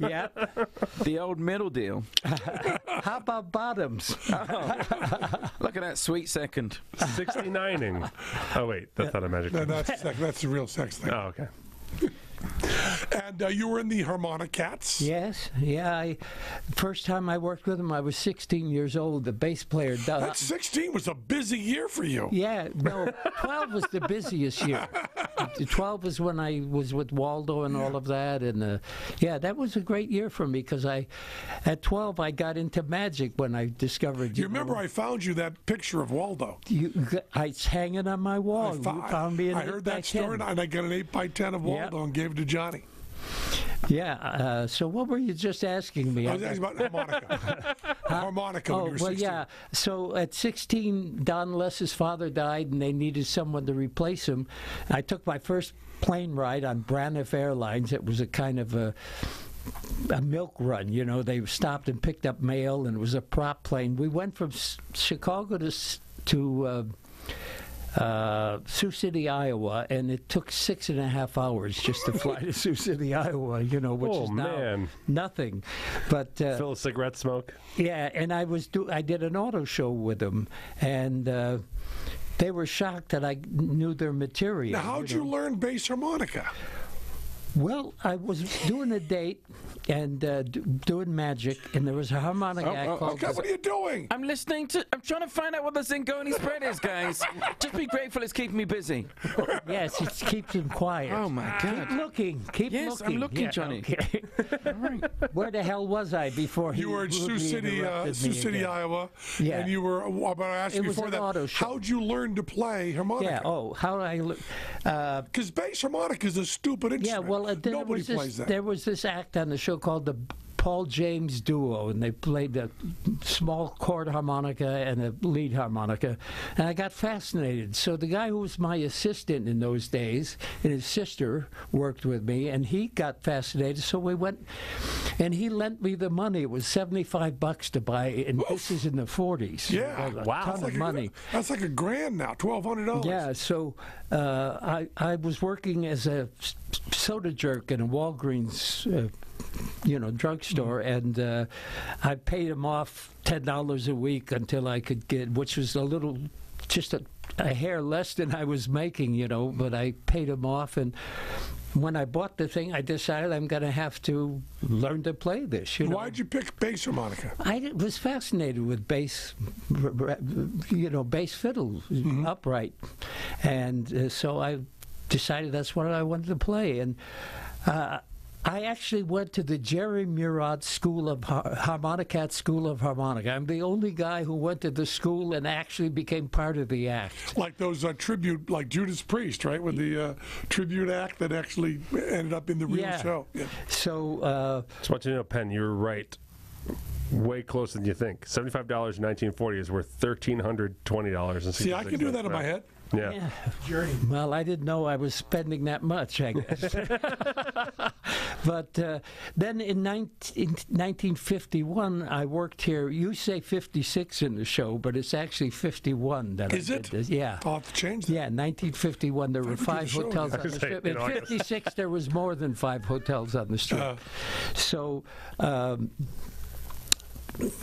Yeah. The old middle deal. How about bottoms? Look at that sweet second. 69ing. Oh, wait. That's not a magic No, term. that's the real sex thing. Oh, okay. And you were in the Harmonica Cats. Yes. Yeah. First time I worked with him, I was 16 years old. The bass player. That 16 was a busy year for you. Yeah, no, 12 was the busiest year. 12 is when I was with Waldo and all of that, and yeah, that was a great year for me because at 12 I got into magic when I discovered. You remember I found you that picture of Waldo. It's hanging on my wall. You found me. I heard that story, and I got an 8x10 of Waldo and gave it to Johnny. Yeah. So what were you just asking me? I was asking about harmonica. Harmonica when you were 16. Yeah. So at 16, Don Less's father died, and they needed someone to replace him. I took my first plane ride on Braniff Airlines. It was a kind of a milk run, you know. They stopped and picked up mail, and it was a prop plane. We went from Chicago to Sioux City, Iowa, and it took 6.5 hours just to fly to Sioux City, Iowa, you know, which Oh, is now man. nothing. But Fill a cigarette smoke. yeah, and I did an auto show with them, and they were shocked that I knew their material. Now, how'd you learn bass harmonica? Well, I was doing a date and doing magic, and there was a harmonic act called. Okay, what are you doing? I'm listening to. I'm trying to find out what the Zingoni spread is, guys. Just be grateful it's keeping me busy. Yes, it keeps him quiet. Oh my God. Keep looking. Keep Yes, looking. I'm looking, Johnny. Okay. Where the hell was I before he You were in Sioux rudely City, interrupted Sioux me City, again? Iowa, Yeah. and you were. But I asked you It was before an that. auto show. How'd you learn to play harmonica? Yeah. Oh, how I. Because bass harmonica is a stupid Yeah. instrument. Well, there Nobody was this, plays that. There was this act on the show called the Paul James Duo, and they played a small chord harmonica and a lead harmonica, and I got fascinated. So the guy who was my assistant in those days, and his sister worked with me, and he got fascinated. So we went, and he lent me the money. It was $75 to buy, and this is in the 40s. Yeah. A Wow. ton That's of like money. That's like $1,000 now, $1,200. Yeah, so I was working as a soda jerk in a Walgreens, drugstore, and I paid him off $10 a week until I could get, which was just a hair less than I was making, but I paid him off, and when I bought the thing, I decided I'm going to have to learn to play this. Why'd you pick bass harmonica? I was fascinated with bass, bass fiddle, upright, and so I decided that's what I wanted to play. And I actually went to the Jerry Murat School of Harmonicat School of Harmonica. I'm the only guy who went to the school and actually became part of the act. Like those tribute, like Judas Priest, right? With the tribute act that actually ended up in the real show. Yeah. So, Just want you to know, Penn, you're right. Way closer than you think. $75 in 1940 is worth $1,320. See, I can do that in my head. Yeah. well, I didn't know I was spending that much, I guess. But then in 1951, I worked here. You say 56 in the show, but it's actually 51 that Is I it? did this. Yeah. I'll have to change that. Yeah, 1951, there were we did 5 the show hotels again. on the Say, strip. in In August. 56, there was more than 5 hotels on the strip. So,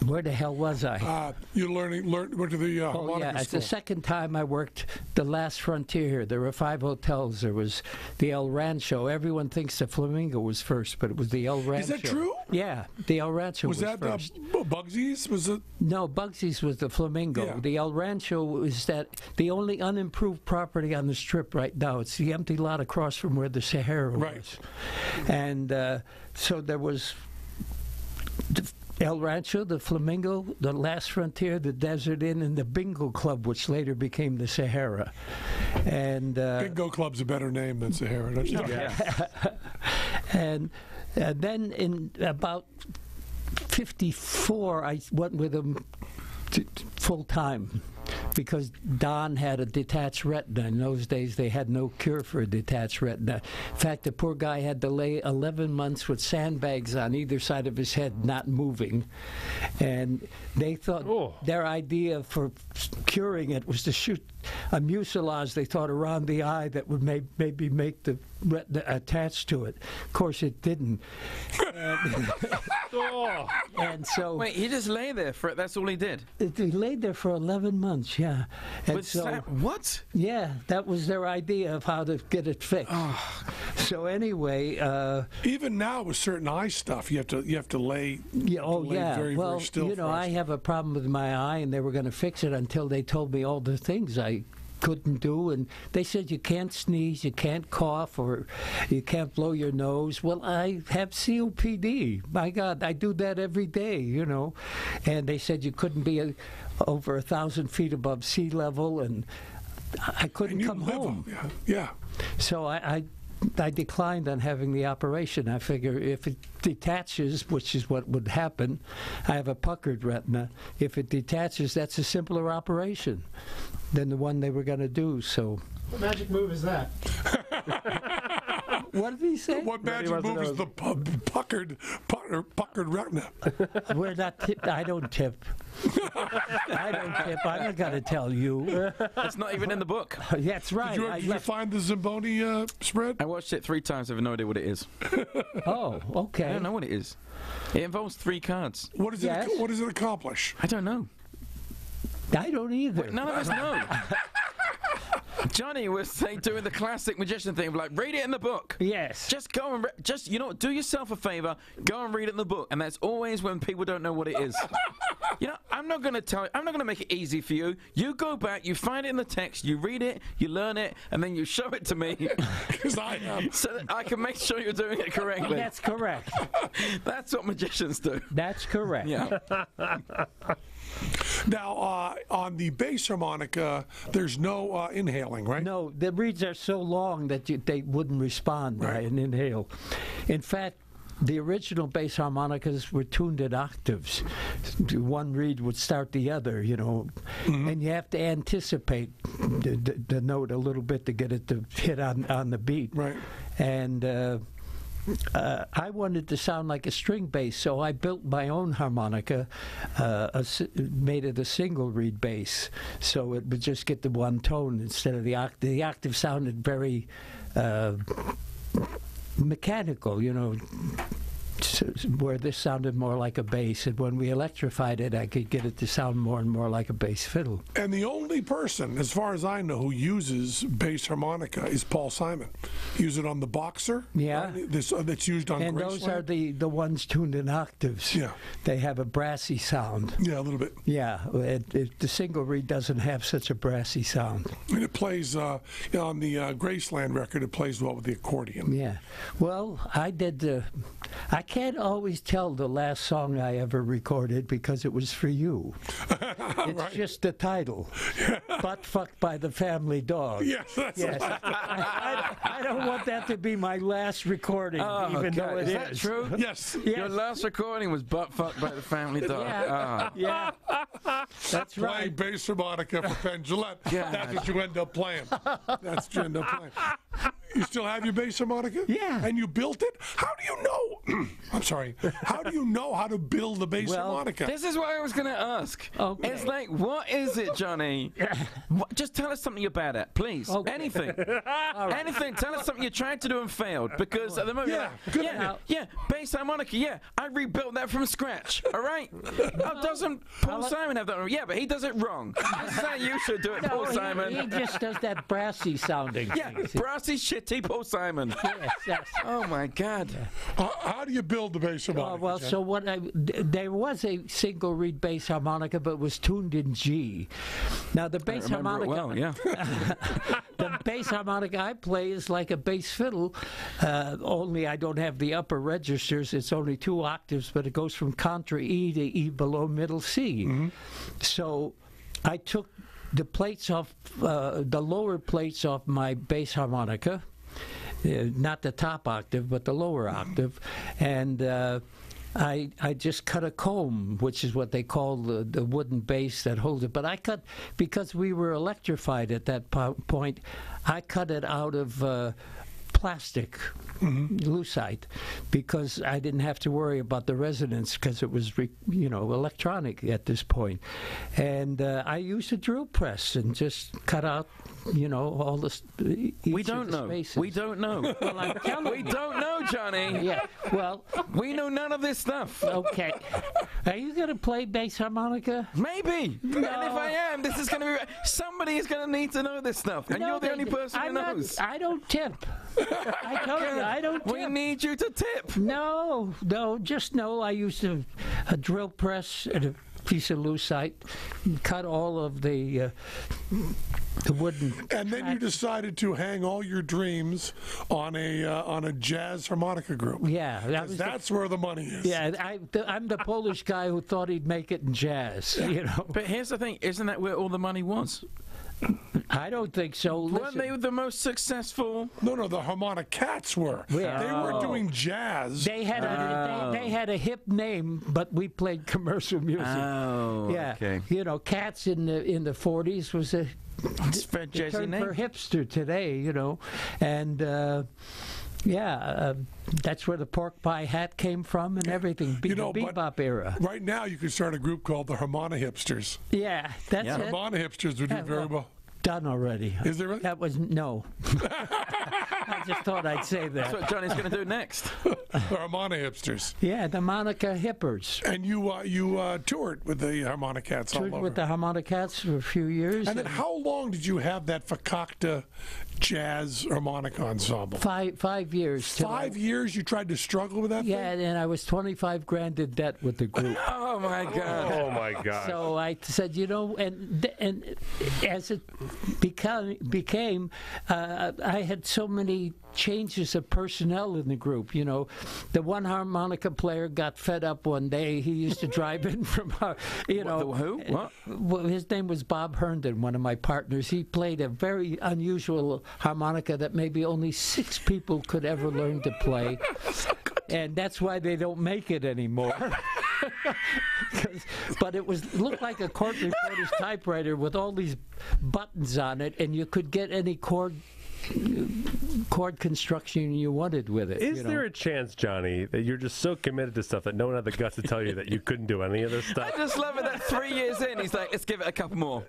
where the hell was I? You went to the Oh, harmonica yeah, it's school. the second time I worked the last frontier here. There were 5 hotels. There was the El Rancho. Everyone thinks the Flamingo was first, but it was the El Rancho. Is that true? Yeah, the El Rancho was Was that first. Bugsy's? Was it? No, Bugsy's was the Flamingo. Yeah. The El Rancho is the only unimproved property on the strip right now. It's the empty lot across from where the Sahara Right. was. And so there was El Rancho, the Flamingo, the Last Frontier, the Desert Inn, and the Bingo Club, which later became the Sahara. And Bingo Club's a better name than Sahara, don't you think? and then in about 54, I went with him full time because Don had a detached retina. In those days, they had no cure for a detached retina. In fact, the poor guy had to lay 11 months with sandbags on either side of his head, not moving. And they thought their idea for curing it was to shoot a mucilage, they thought, around the eye that would maybe make the retina attached to it. Of course, it didn't. And so Wait, he just lay there for it. That's all he did. he laid there for 11 months, yeah. And With so, what? yeah, that was their idea of how to get it fixed. So anyway, Even now with certain eye stuff, you have to lay. yeah, oh lay yeah. very, Well, very still you know, for I us. have a problem with my eye, and they were going to fix it until they told me all the things I couldn't do, and they said you can't sneeze, you can't cough, or you can't blow your nose. Well, I have COPD. My God, I do that every day, you know. And they said you couldn't be over 1,000 feet above sea level, and I couldn't And you come live home. Yeah. So I declined on having the operation. I figure if it detaches, which is what would happen, I have a puckered retina. If it detaches, that's a simpler operation than the one they were going to do. So, What magic move is that? what did he say? What magic move is the puckered retina? We're not. I don't tip. I don't tip. I'm not going to tell you. It's not even in the book. That's right. Did you find the Zamboni spread? I watched it 3 times. I have no idea what it is. Oh, okay. I don't know what it is. It involves 3 cards. What does Yes. what does it accomplish? I don't know. I don't either. None of us know. Johnny was doing the classic magician thing, like read it in the book. Yes. Just go and you know, do yourself a favor. Go and read it in the book, and that's always when people don't know what it is. You know, I'm not going to tell you. I'm not going to make it easy for you. You go back, you find it in the text, you read it, you learn it, and then you show it to me, Because I am. so that I can make sure you're doing it correctly. That's correct. That's what magicians do. That's correct. Yeah. Now, on the bass harmonica, there's no inhaling, right? No, the reeds are so long that they wouldn't respond by an inhale. In fact, the original bass harmonicas were tuned at octaves. One reed would start the other, you know, and you have to anticipate the note a little bit to get it to hit on the beat. Right. And I wanted to sound like a string bass, so I built my own harmonica, made it a single reed bass, so it would just get the one tone instead of the octave. The octave sounded very mechanical, you know. where this sounded more like a bass, and when we electrified it, I could get it to sound more and more like a bass fiddle. And the only person, as far as I know, who uses bass harmonica is Paul Simon. Use it on the Boxer. Yeah. Right? That's used on And Graceland. those are the ones tuned in octaves. Yeah. They have a brassy sound. Yeah, a little bit. Yeah, the single reed doesn't have such a brassy sound. And it plays on the Graceland record. It plays well with the accordion. Yeah. Well, I did. I can't always tell the last song I ever recorded because it was for you. It's Right. just the title. Butt Fucked by the Family Dog. Yes, that's Yes. I don't want that to be my last recording, even though it is that true? Yes. Your last recording was butt fucked by the family dog. Yeah. That's Playing right. bass harmonica for Penn Gillette. That's what you end up playing. That's what you end up playing. You still have your bass harmonica? Yeah. And you built it? How do you know? I'm sorry. How do you know how to build a bass harmonica? This is what I was going to ask. Okay. It's like, what is it, Johnny? Just tell us something about it, please. Okay. Anything. Anything. Tell us something you tried to do and failed. Because at the moment, Yeah, you're good like, yeah, bass harmonica, yeah. I rebuilt that from scratch, all right? Oh, doesn't Paul Simon have that? Yeah, but he does it wrong. This is how you should do it, Paul Simon. He just does that brassy sounding Yeah, thing. brassy, shitty Paul Simon. Yes. Oh, my God. How do you build the bass harmonica? Well, Jen? so there was a single reed bass harmonica, but it was tuned in G. Now the bass Remember it harmonica, well, yeah. the bass harmonica I play is like a bass fiddle, only I don't have the upper registers. It's only 2 octaves, but it goes from contra E to E below middle C. So I took the plates off, the lower plates off my bass harmonica. Not the top octave, but the lower octave, and I just cut a comb, which is what they call the wooden base that holds it. But I cut, because we were electrified at that point, I cut it out of plastic, lucite, because I didn't have to worry about the resonance because it was, electronic at this point. And I used a drill press and just cut out, all this. We don't know. Spaces. We don't know. Well, I'm telling We you. don't know, Johnny. Yeah. Well, We know none of this stuff. okay. Are you going to play bass harmonica? Maybe. And if I am, this is going to be... Somebody is going to need to know this stuff. And you're the only person who knows. I don't tip. I told you, I don't tip. We need you to tip. No, just know I used a drill press and a piece of lucite, cut all of the wooden. And then you decided to hang all your dreams on a jazz harmonica group. Yeah, That's where the money is. yeah. I'm the Polish guy who thought he'd make it in jazz. But here's the thing. Isn't that where all the money was? I don't think so. Weren't Listen, they the most successful? No, the Harmonic Cats were. Yeah. They were doing jazz. they had they had a hip name, but we played commercial music. Oh, Yeah, okay. Cats in the 40s was a It's for jazzy term name. for hipster today, and that's where the pork pie hat came from and everything. The but bebop era. Right now, you could start a group called the Harmona Hipsters. Yeah, that's Yeah. it. Harmona Hipsters would do Yeah, very well, well. Done already. Is there really? That was no. I just thought I'd say That's that. what Johnny's going to do next. The Harmona Hipsters. Yeah, the Monica Hippers. And you toured with the Harmonic Cats all Toured over. with the Harmonica Cats for a few years. And then how long did you have that Fakakta jazz harmonica ensemble? 5 years. till I- 5 years you tried to struggle with that Yeah, thing? and I was 25 grand in debt with the group. Oh, my God. Oh my God. So I said, and as it became, I had so many changes of personnel in the group. The one harmonica player got fed up one day. He used to drive in from, Who? What? Well, his name was Bob Herndon, one of my partners. He played a very unusual harmonica that maybe only 6 people could ever learn to play. And that's why they don't make it anymore. But it looked like a court reporter's typewriter with all these buttons on it, and you could get any chord construction you wanted with it. Is there a chance, Johnny, that you're just so committed to stuff that no one had the guts to tell you that you couldn't do any of this stuff? I just love it that 3 years in, he's like, let's give it a couple more.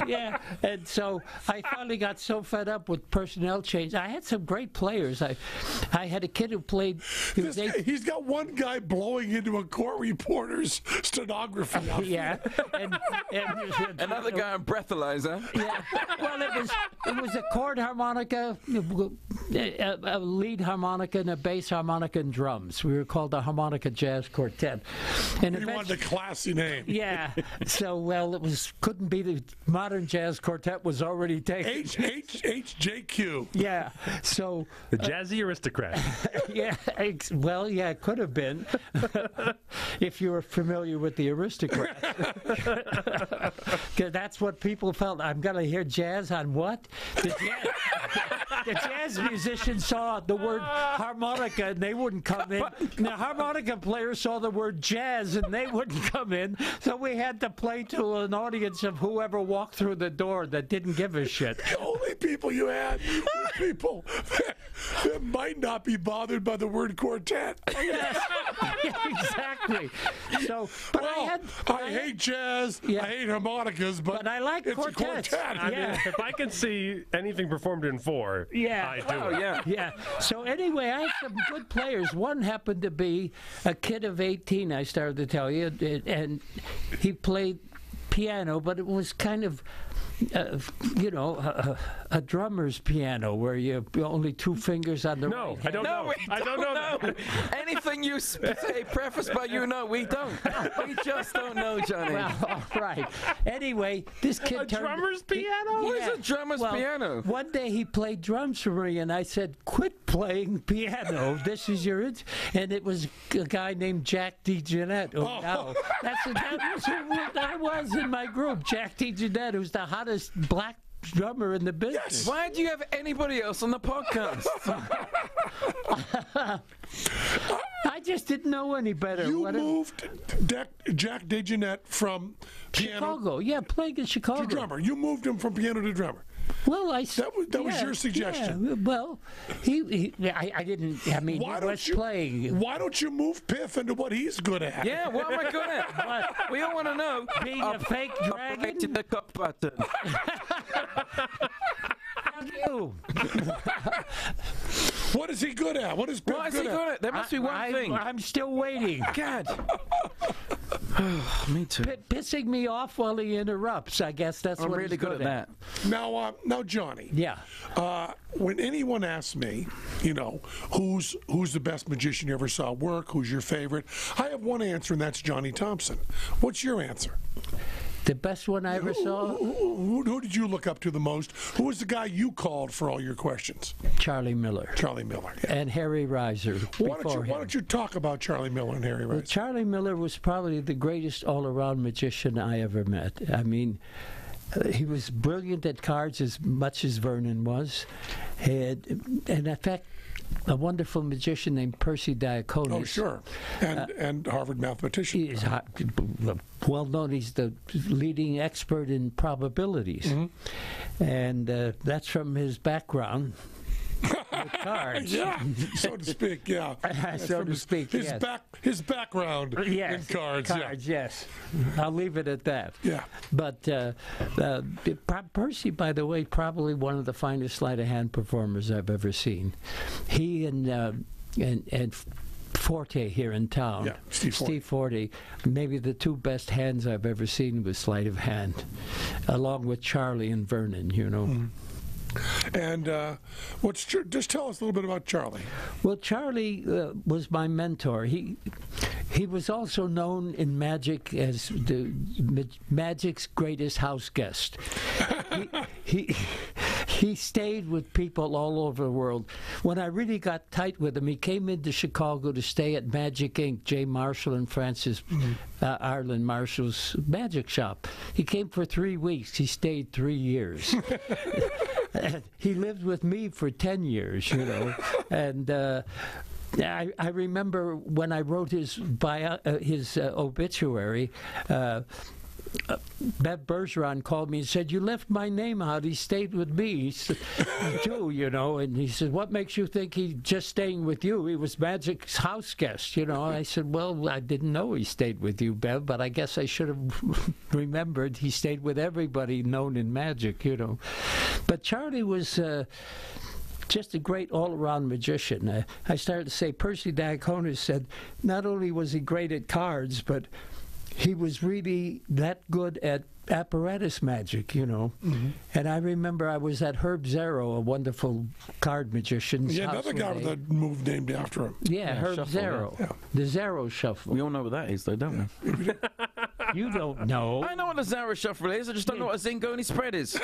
Yeah, and so I finally got so fed up with personnel change. I had some great players. I had a kid who played. He's got one guy blowing into a court reporter's stenography. Yeah, and Another guy on breathalyzer. Yeah, well, it was a chord harmonica, a lead harmonica, and a bass harmonica and drums. We were called the Harmonica Jazz Quartet. And He wanted a classy name. yeah, so well, couldn't be the modern jazz quartet was already taken. HJQ. Yeah, so The jazzy aristocrat. yeah, well, yeah, it could have been if you were familiar with the aristocrats. 'Cause that's what people felt. I'm going to hear jazz on what? The jazz musicians saw the word harmonica and they wouldn't come in. And the harmonica players saw the word jazz and they wouldn't come in. So we had to play to an audience of whoever walked through the door that didn't give a shit. The only people you had were people that might not be bothered by the word quartet. Yes. Yeah, exactly. So, but I hate jazz. Yeah. I hate harmonicas, but I like it's quartets. a quartet. I mean, Yeah. if I can see anything performed in 4, Yeah. I do Oh, it. yeah. Yeah. So anyway, I had some good players. One happened to be a kid of 18, I started to tell you, and he played piano, but it was kind of, a drummer's piano where you only 2 fingers on the No, right I hand. don't No, know. we I don't know. Anything you say prefaced by we don't. We just don't know, Johnny. Well, all right. Anyway, this kid A turned... drummer's piano? What is a drummer's piano? One day he played drums for me, and I said, "Quit playing piano. This is your..." And it was a guy named Jack DeJohnette. Oh, no. That was who I was in my group, Jack DeJohnette, who's the hottest black drummer in the business. Why do you have anybody else on the podcast? I just didn't know any better. You moved Jack DeJohnette from piano Chicago. Yeah, playing in Chicago. to drummer. You moved him from piano to drummer. Well, That was your suggestion. Yeah. Well, I didn't. I mean, he was playing. Why don't you move Piff into what he's good at? Yeah, what am I good at? We all want to know. Being a fake dragon. Operated the cup button. You. What is he good at? What is Piff What is he good at? There must be one thing. I'm still waiting. God. Me too. Pissing me off while he interrupts. I guess that's I'm what really he's good at that. Now, Johnny. Yeah. When anyone asks me, who's the best magician you ever saw work, who's your favorite, I have one answer, and that's Johnny Thompson. What's your answer? The best one I ever saw? Who did you look up to the most? Who was the guy you called for all your questions? Charlie Miller. Charlie Miller. Yeah. And Harry Reiser. Why don't you talk about Charlie Miller and Harry Well, Reiser? Charlie Miller was probably the greatest all-around magician I ever met. I mean, he was brilliant at cards as much as Vernon was. And in fact, a wonderful magician named Percy Diaconis. Oh, sure. And Harvard mathematician. He is well known. He's the leading expert in probabilities. Mm-hmm. And that's from his background. With cards. Yeah, so to speak, yeah. So to speak, his yes. His background in cards. Yes. I'll leave it at that. Yeah. But Percy, by the way, probably one of the finest sleight of hand performers I've ever seen. He and Forte here in town. Yeah, Steve Forte, maybe the 2 best hands I've ever seen with sleight of hand, along with Charlie and Vernon, Mm. And just tell us a little bit about Charlie. Well, Charlie was my mentor. He was also known in magic as the magic's greatest house guest. He stayed with people all over the world. When I really got tight with him, he came into Chicago to stay at Magic Inc., J. Marshall and Francis Ireland Marshall's magic shop. He came for 3 weeks. He stayed 3 years. He lived with me for 10 years, and I remember when I wrote his obituary, Bev Bergeron called me and said, "You left my name out. He stayed with me." He said, "Too, you know." And he said, "What makes you think he's just staying with you? He was Magic's house guest, you know." I said, "Well, I didn't know he stayed with you, Bev, but I guess I should have remembered he stayed with everybody known in Magic, you know." But Charlie was just a great all-around magician. I started to say, Percy Diaconis said, not only was he great at cards, but he was really that good at apparatus magic, you know. And I remember I was at Herb Zero, a wonderful card magician's Yeah, house another guy with a move named after him. Yeah, Herb Shuffle, Zero. yeah. The Zero Shuffle. We all know what that is, though, don't we? You don't know. I know what the Zara Shuffle is. I just don't know what a Zingoni spread is.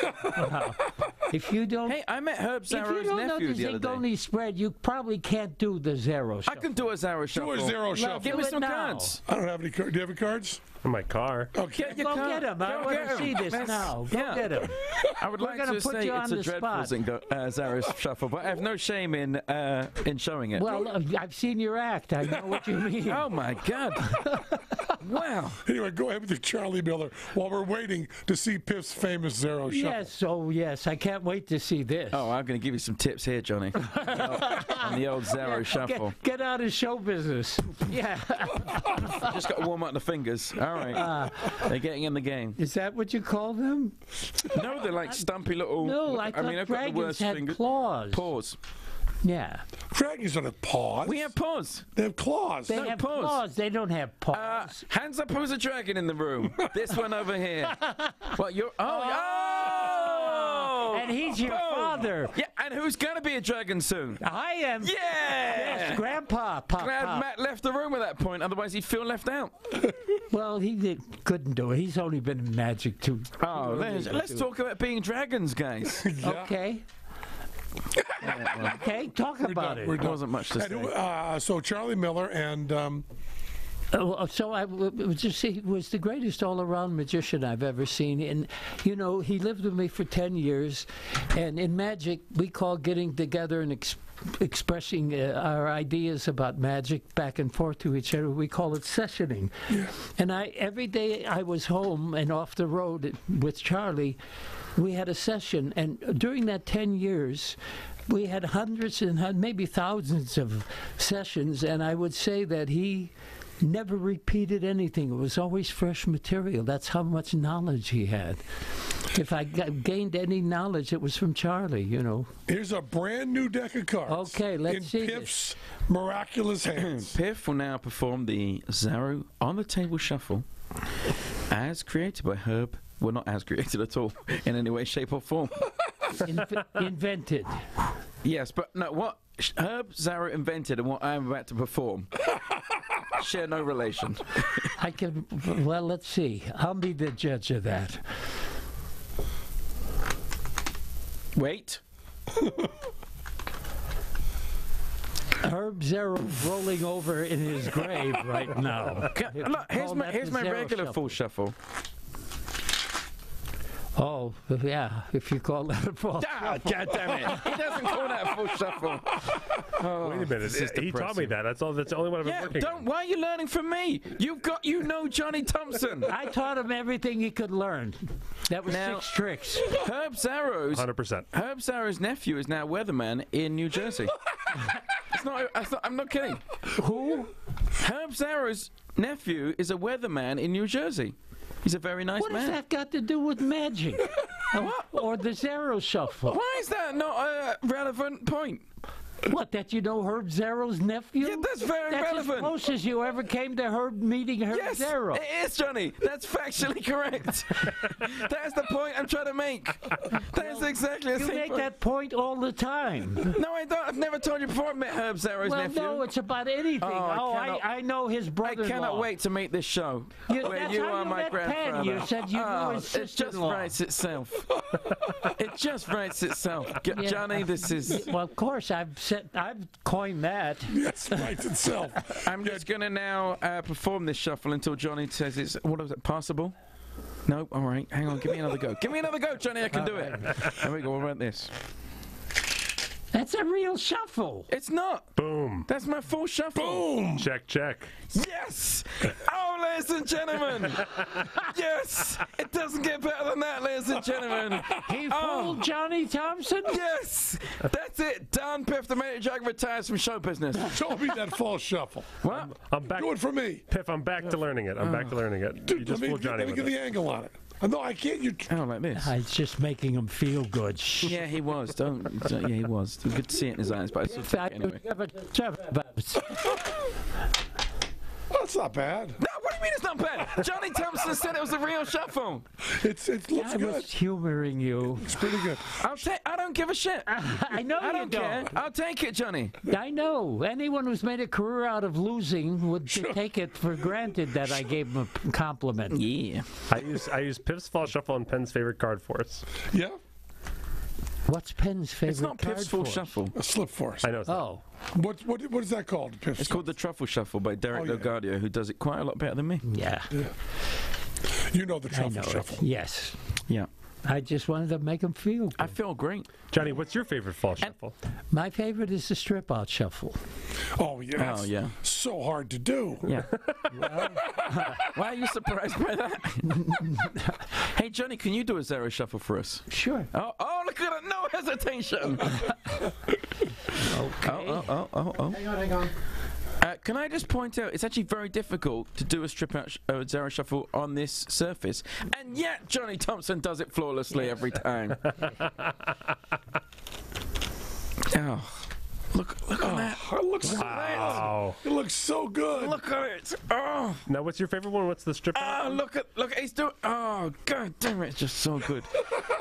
If you don't... Hey, I met Herb if you Zara's don't know nephew the the other day. Zingoni spread, you probably can't do the Zero I Shuffle. can do a Zara Do Shuffle. a zero shuffle. Give Do me it some now. cards. I don't have any cards. Do you have any cards? In my car. Okay. Get your Go card. get him. I Go want get to 'em. see this That's- now. Go yeah. get him. I would We're like gonna to put say you it's on a the dreadful spot. Zara Shuffle, but I have no shame in showing it. Well, I've seen your act. I know what you mean. Oh my God! Wow. Anyway, go ahead with your Charlie Miller while we're waiting to see Piff's famous zero shuffle. Yes, oh yes. I can't wait to see this. Oh, I'm going to give you some tips here, Johnny. On the old Zara Shuffle. Get out of show business. Yeah. Just got to warm up the fingers. All right. They're getting in the game. Is that what you call them? No, they're like stumpy little. No, I thought mean, I've got the dragons worst had fingers. claws. Paws. Yeah. Dragons don't have paws. We have paws. They have claws. They No, have paws. claws. They don't have paws. Hands up, who's a dragon in the room? This one over here. What, you're. Oh! And he's your Boom. father. Yeah, and who's going to be a dragon soon? I am. Yeah! Yes, Grandpa. Pop, Glad pop. Matt left the room at that point, otherwise he'd feel left out. Well, couldn't do it. He's only been in Magic too. Oh, let's talk about being dragons, guys. Okay. Okay, talk about it. We're There wasn't much to say. So Charlie Miller and So he was the greatest all-around magician I've ever seen, and you know he lived with me for 10 years, and in Magic we call getting together and expressing our ideas about magic back and forth to each other. We call it sessioning. Yeah. And every day I was home and off the road with Charlie, we had a session, and during that 10 years. We had hundreds and maybe thousands of sessions, and I would say that he never repeated anything. It was always fresh material. That's how much knowledge he had. If I gained any knowledge, it was from Charlie, you know. here's a brand new deck of cards. Okay, let's see In this. Piff's miraculous hands. Piff will now perform the Zaro on the table shuffle as created by Herb. Well, not as created at all, in any way, shape, or form. Invented. Yes, but no, what Herb Zaro invented and what I'm about to perform share no relation. I can. Well, let's see. I'll be the judge of that. Wait. Herb Zero rolling over in his grave right now. Look, here's Call my, that here's the my Zero regular shuffle. full shuffle. Oh, yeah. If you call that a false. Ah, God damn it! He doesn't call that a full shuffle. Oh, Wait a minute. this is He taught me depressing. that. That's all. That's the only one I've been Yeah, working don't. on. Why are you learning from me? You know Johnny Thompson. I taught him everything he could learn. That was Now- 6 tricks. Herb Zaro's 100%. Herb Zaro's nephew is now weatherman in New Jersey. I'm not kidding. Who? Herb Zaro's nephew is a weatherman in New Jersey. He's a very nice What has man. that got to do with magic? Or the Zero Shuffle? Why is that not a relevant point? What, that you know Herb Zero's nephew? Yeah, that's very That's relevant. as close as you ever came to meeting Herb Yes, Zero. it is, Johnny. That's factually correct. That's the point I'm trying to make. That's exactly the You same make point. that point all the time. No, I don't. I've never told you before I met Herb Zaro's Well, nephew. no, it's about anything. Oh, I cannot- I know his I brother-in-law. cannot wait to meet this show where that's you how are you my met Penn. grandfather. You said you knew his It just sister-in-law. writes itself. It just writes itself. Yeah. Johnny, this is. Well, of course, I've coined that. Yes, writes itself. I'm just going to now perform this shuffle until Johnny says it's. What is it? Passable? No. All right. Hang on. Give me another go. Give me another go, Johnny. I can do it. There we go. What about this? That's a real shuffle. It's not. Boom. That's my full shuffle. Boom! Check, check. Yes! Oh Oh, ladies and gentlemen. Yes. It doesn't get better than that, ladies and gentlemen. He fooled Johnny Thompson? Yes. That's it. Done. Piff the Magic Jack retires from show business. Show me that false shuffle. What? I'm back. Do it for me. Piff, I'm back to learning it. I'm back to learning it. You Dude, just fooled Johnny let me with get the it. angle on it. No, I can't. You. Oh, like this. It's just making him feel good. Yeah, he was. Yeah, he was. You could see it in his eyes, but I still take it anyway. That's not bad. No, what do you mean it's not bad? Johnny Thompson said it was a real shuffle. It looks I good. was humoring you. It's pretty good. I don't give a shit. I know I you don't care. I'll take it, Johnny. I know. Anyone who's made a career out of losing would take it for granted that I gave him a compliment. Yeah. I use Piff's Fall Shuffle and Penn's favorite card for us. Yeah, What's Penn's favorite It's not card Piff's Full for? Shuffle. a slip force. I know. It's not. Oh, What is that called? Piff? It's called the Truffle Shuffle by Derek yeah. LaGuardia, who does it quite a lot better than me. yeah. You know the I truffle know shuffle. it. Yes. Yeah. I just wanted to make him feel good. I feel great. Johnny, what's your favorite Fall Shuffle? My favorite is the strip out shuffle. Oh yeah. Oh, That's yeah. So hard to do. Yeah. Why are you surprised by that? Hey, Johnny, can you do a zero shuffle for us? Sure. Oh, look at it. No hesitation. Okay. Oh. Hang on. Can I just point out, it's actually very difficult to do a strip out zero shuffle on this surface, and yet Johnny Thompson does it flawlessly every time. Oh, look at that! It looks Wow. It looks so good. Look at it! Oh, Now, what's your favorite one? What's the strip out? look at he's doing. Oh, god damn it! It's just so good.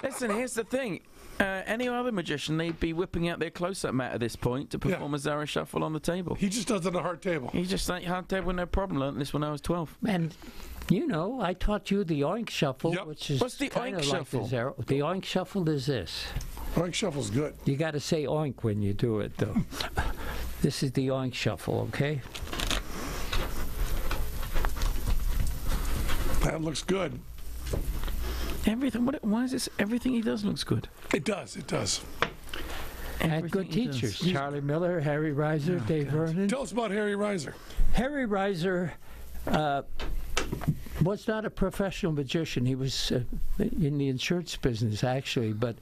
Listen, here's the thing. Any other magician, they'd be whipping out their close-up mat at this point to perform a zero shuffle on the table. He just does it on a hard table. He's just like hard table, no problem. Learned this when I was 12. And, you know, I taught you the oink shuffle, Yep. which is What's the kind oink of like the shuffle? zero. The oink shuffle is this. Oink shuffle's good. You got to say oink when you do it, though. This is the oink shuffle, okay? That looks good. Everything. Why is this? Everything he does looks good. It does. It does. I had good Everything he does. teachers. Charlie Miller, Harry Reiser, Dave Vernon. Tell us about Harry Reiser. Harry Reiser was not a professional magician. He was in the insurance business, actually, but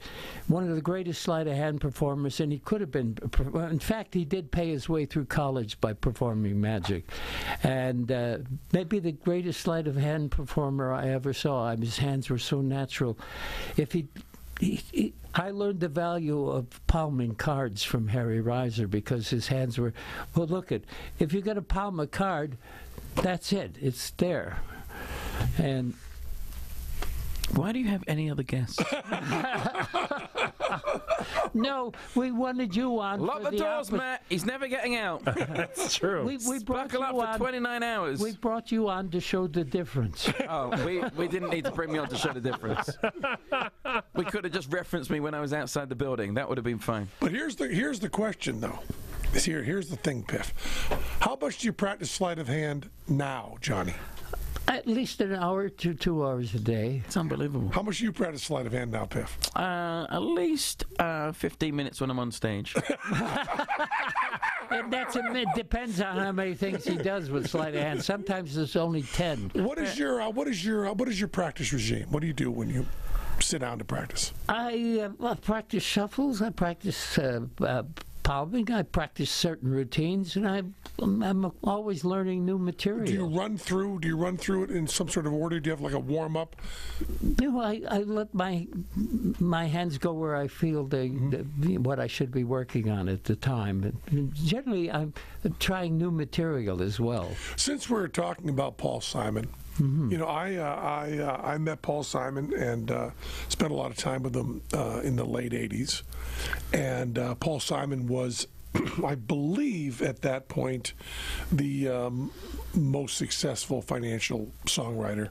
one of the greatest sleight of hand performers, and he could have been. In fact, he did pay his way through college by performing magic, and maybe the greatest sleight of hand performer I ever saw. His hands were so natural. I learned the value of palming cards from Harry Reiser because his hands were. Well, look at if you're going to palm a card, that's it. It's there. And Why do you have any other guests? no, we wanted you on. Lock for the doors, oppo- Matt. He's never getting out. That's true. We brought Buckle you up for on. 29 hours. We brought you on to show the difference. Oh, we didn't need to bring me on to show the difference. We could have just referenced me when I was outside the building. That would have been fine. But here's the question, though. Here's the thing, Piff. How much do you practice sleight of hand now, Johnny? At least an hour to 2 hours a day. It's unbelievable. How much do you practice sleight of hand now, Piff? At least 15 minutes when I'm on stage. And it depends on how many things he does with sleight of hand. Sometimes it's only 10. What is your practice regime? What do you do when you sit down to practice? I practice shuffles. I practice palming. I practice certain routines, and I'm always learning new material. Do you run through it in some sort of order? Do you have like a warm up? No, I let my hands go where I feel what I should be working on at the time. And generally, I'm trying new material as well. Since we're talking about Paul Simon, you know, I met Paul Simon and spent a lot of time with him in the late '80s, and Paul Simon was, I believe, at that point, the most successful financial songwriter.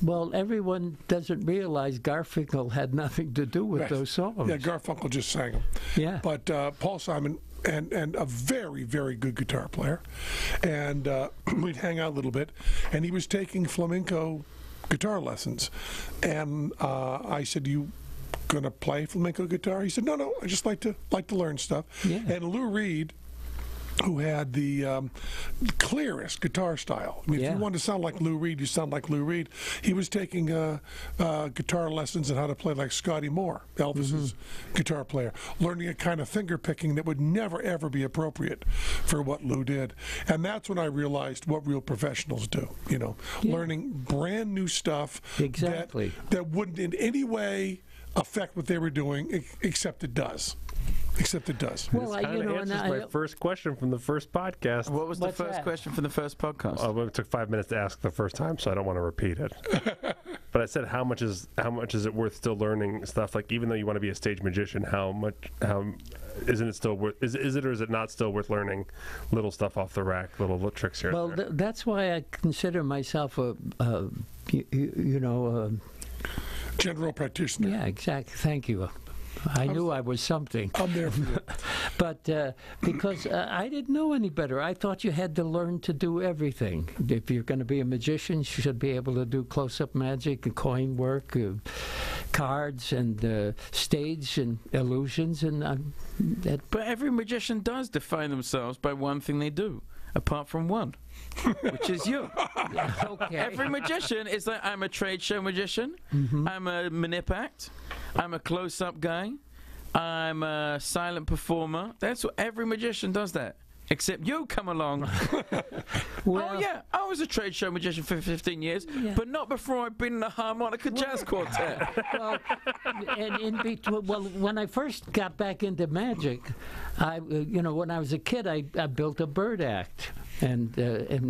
Well, everyone doesn't realize Garfunkel had nothing to do with those songs. Yeah, Garfunkel just sang them. Yeah. But Paul Simon, and a very, very good guitar player, and we'd hang out a little bit, and he was taking flamenco guitar lessons, and I said, "You going to play flamenco guitar?" He said, "No, I just like to learn stuff." Yeah. And Lou Reed who had the clearest guitar style. I mean, if you wanted to sound like Lou Reed, you sound like Lou Reed. He was taking guitar lessons on how to play like Scotty Moore, Elvis's guitar player, learning a kind of finger picking that would never, ever be appropriate for what Lou did. And that's when I realized what real professionals do, learning brand new stuff that wouldn't in any way affect what they were doing, except it does. Well, answers my first question from the first podcast. What was the first question from the first podcast? Oh, it took 5 minutes to ask the first time, so I don't want to repeat it. But I said, how much is it worth still learning stuff? Like, even though you want to be a stage magician, how isn't it still worth? Is it or is it not still worth learning little stuff off the rack, little tricks here? Well, that's why I consider myself a general practitioner. Yeah, exactly. Thank you. I knew I was something. I'm there for you. But because I didn't know any better. I thought you had to learn to do everything. If you're going to be a magician, you should be able to do close-up magic, and coin work, cards, and stage and illusions. But every magician does define themselves by one thing they do, apart from one, which is you. Okay. Every magician is like, I'm a trade show magician, I'm a manip act, I'm a close-up guy, I'm a silent performer. That's what every magician does that. Except you come along. Oh yeah, I was a trade show magician for 15 years, but not before I'd been in a harmonica jazz quartet. Well, and in between, when I first got back into magic, when I was a kid, I built a bird act and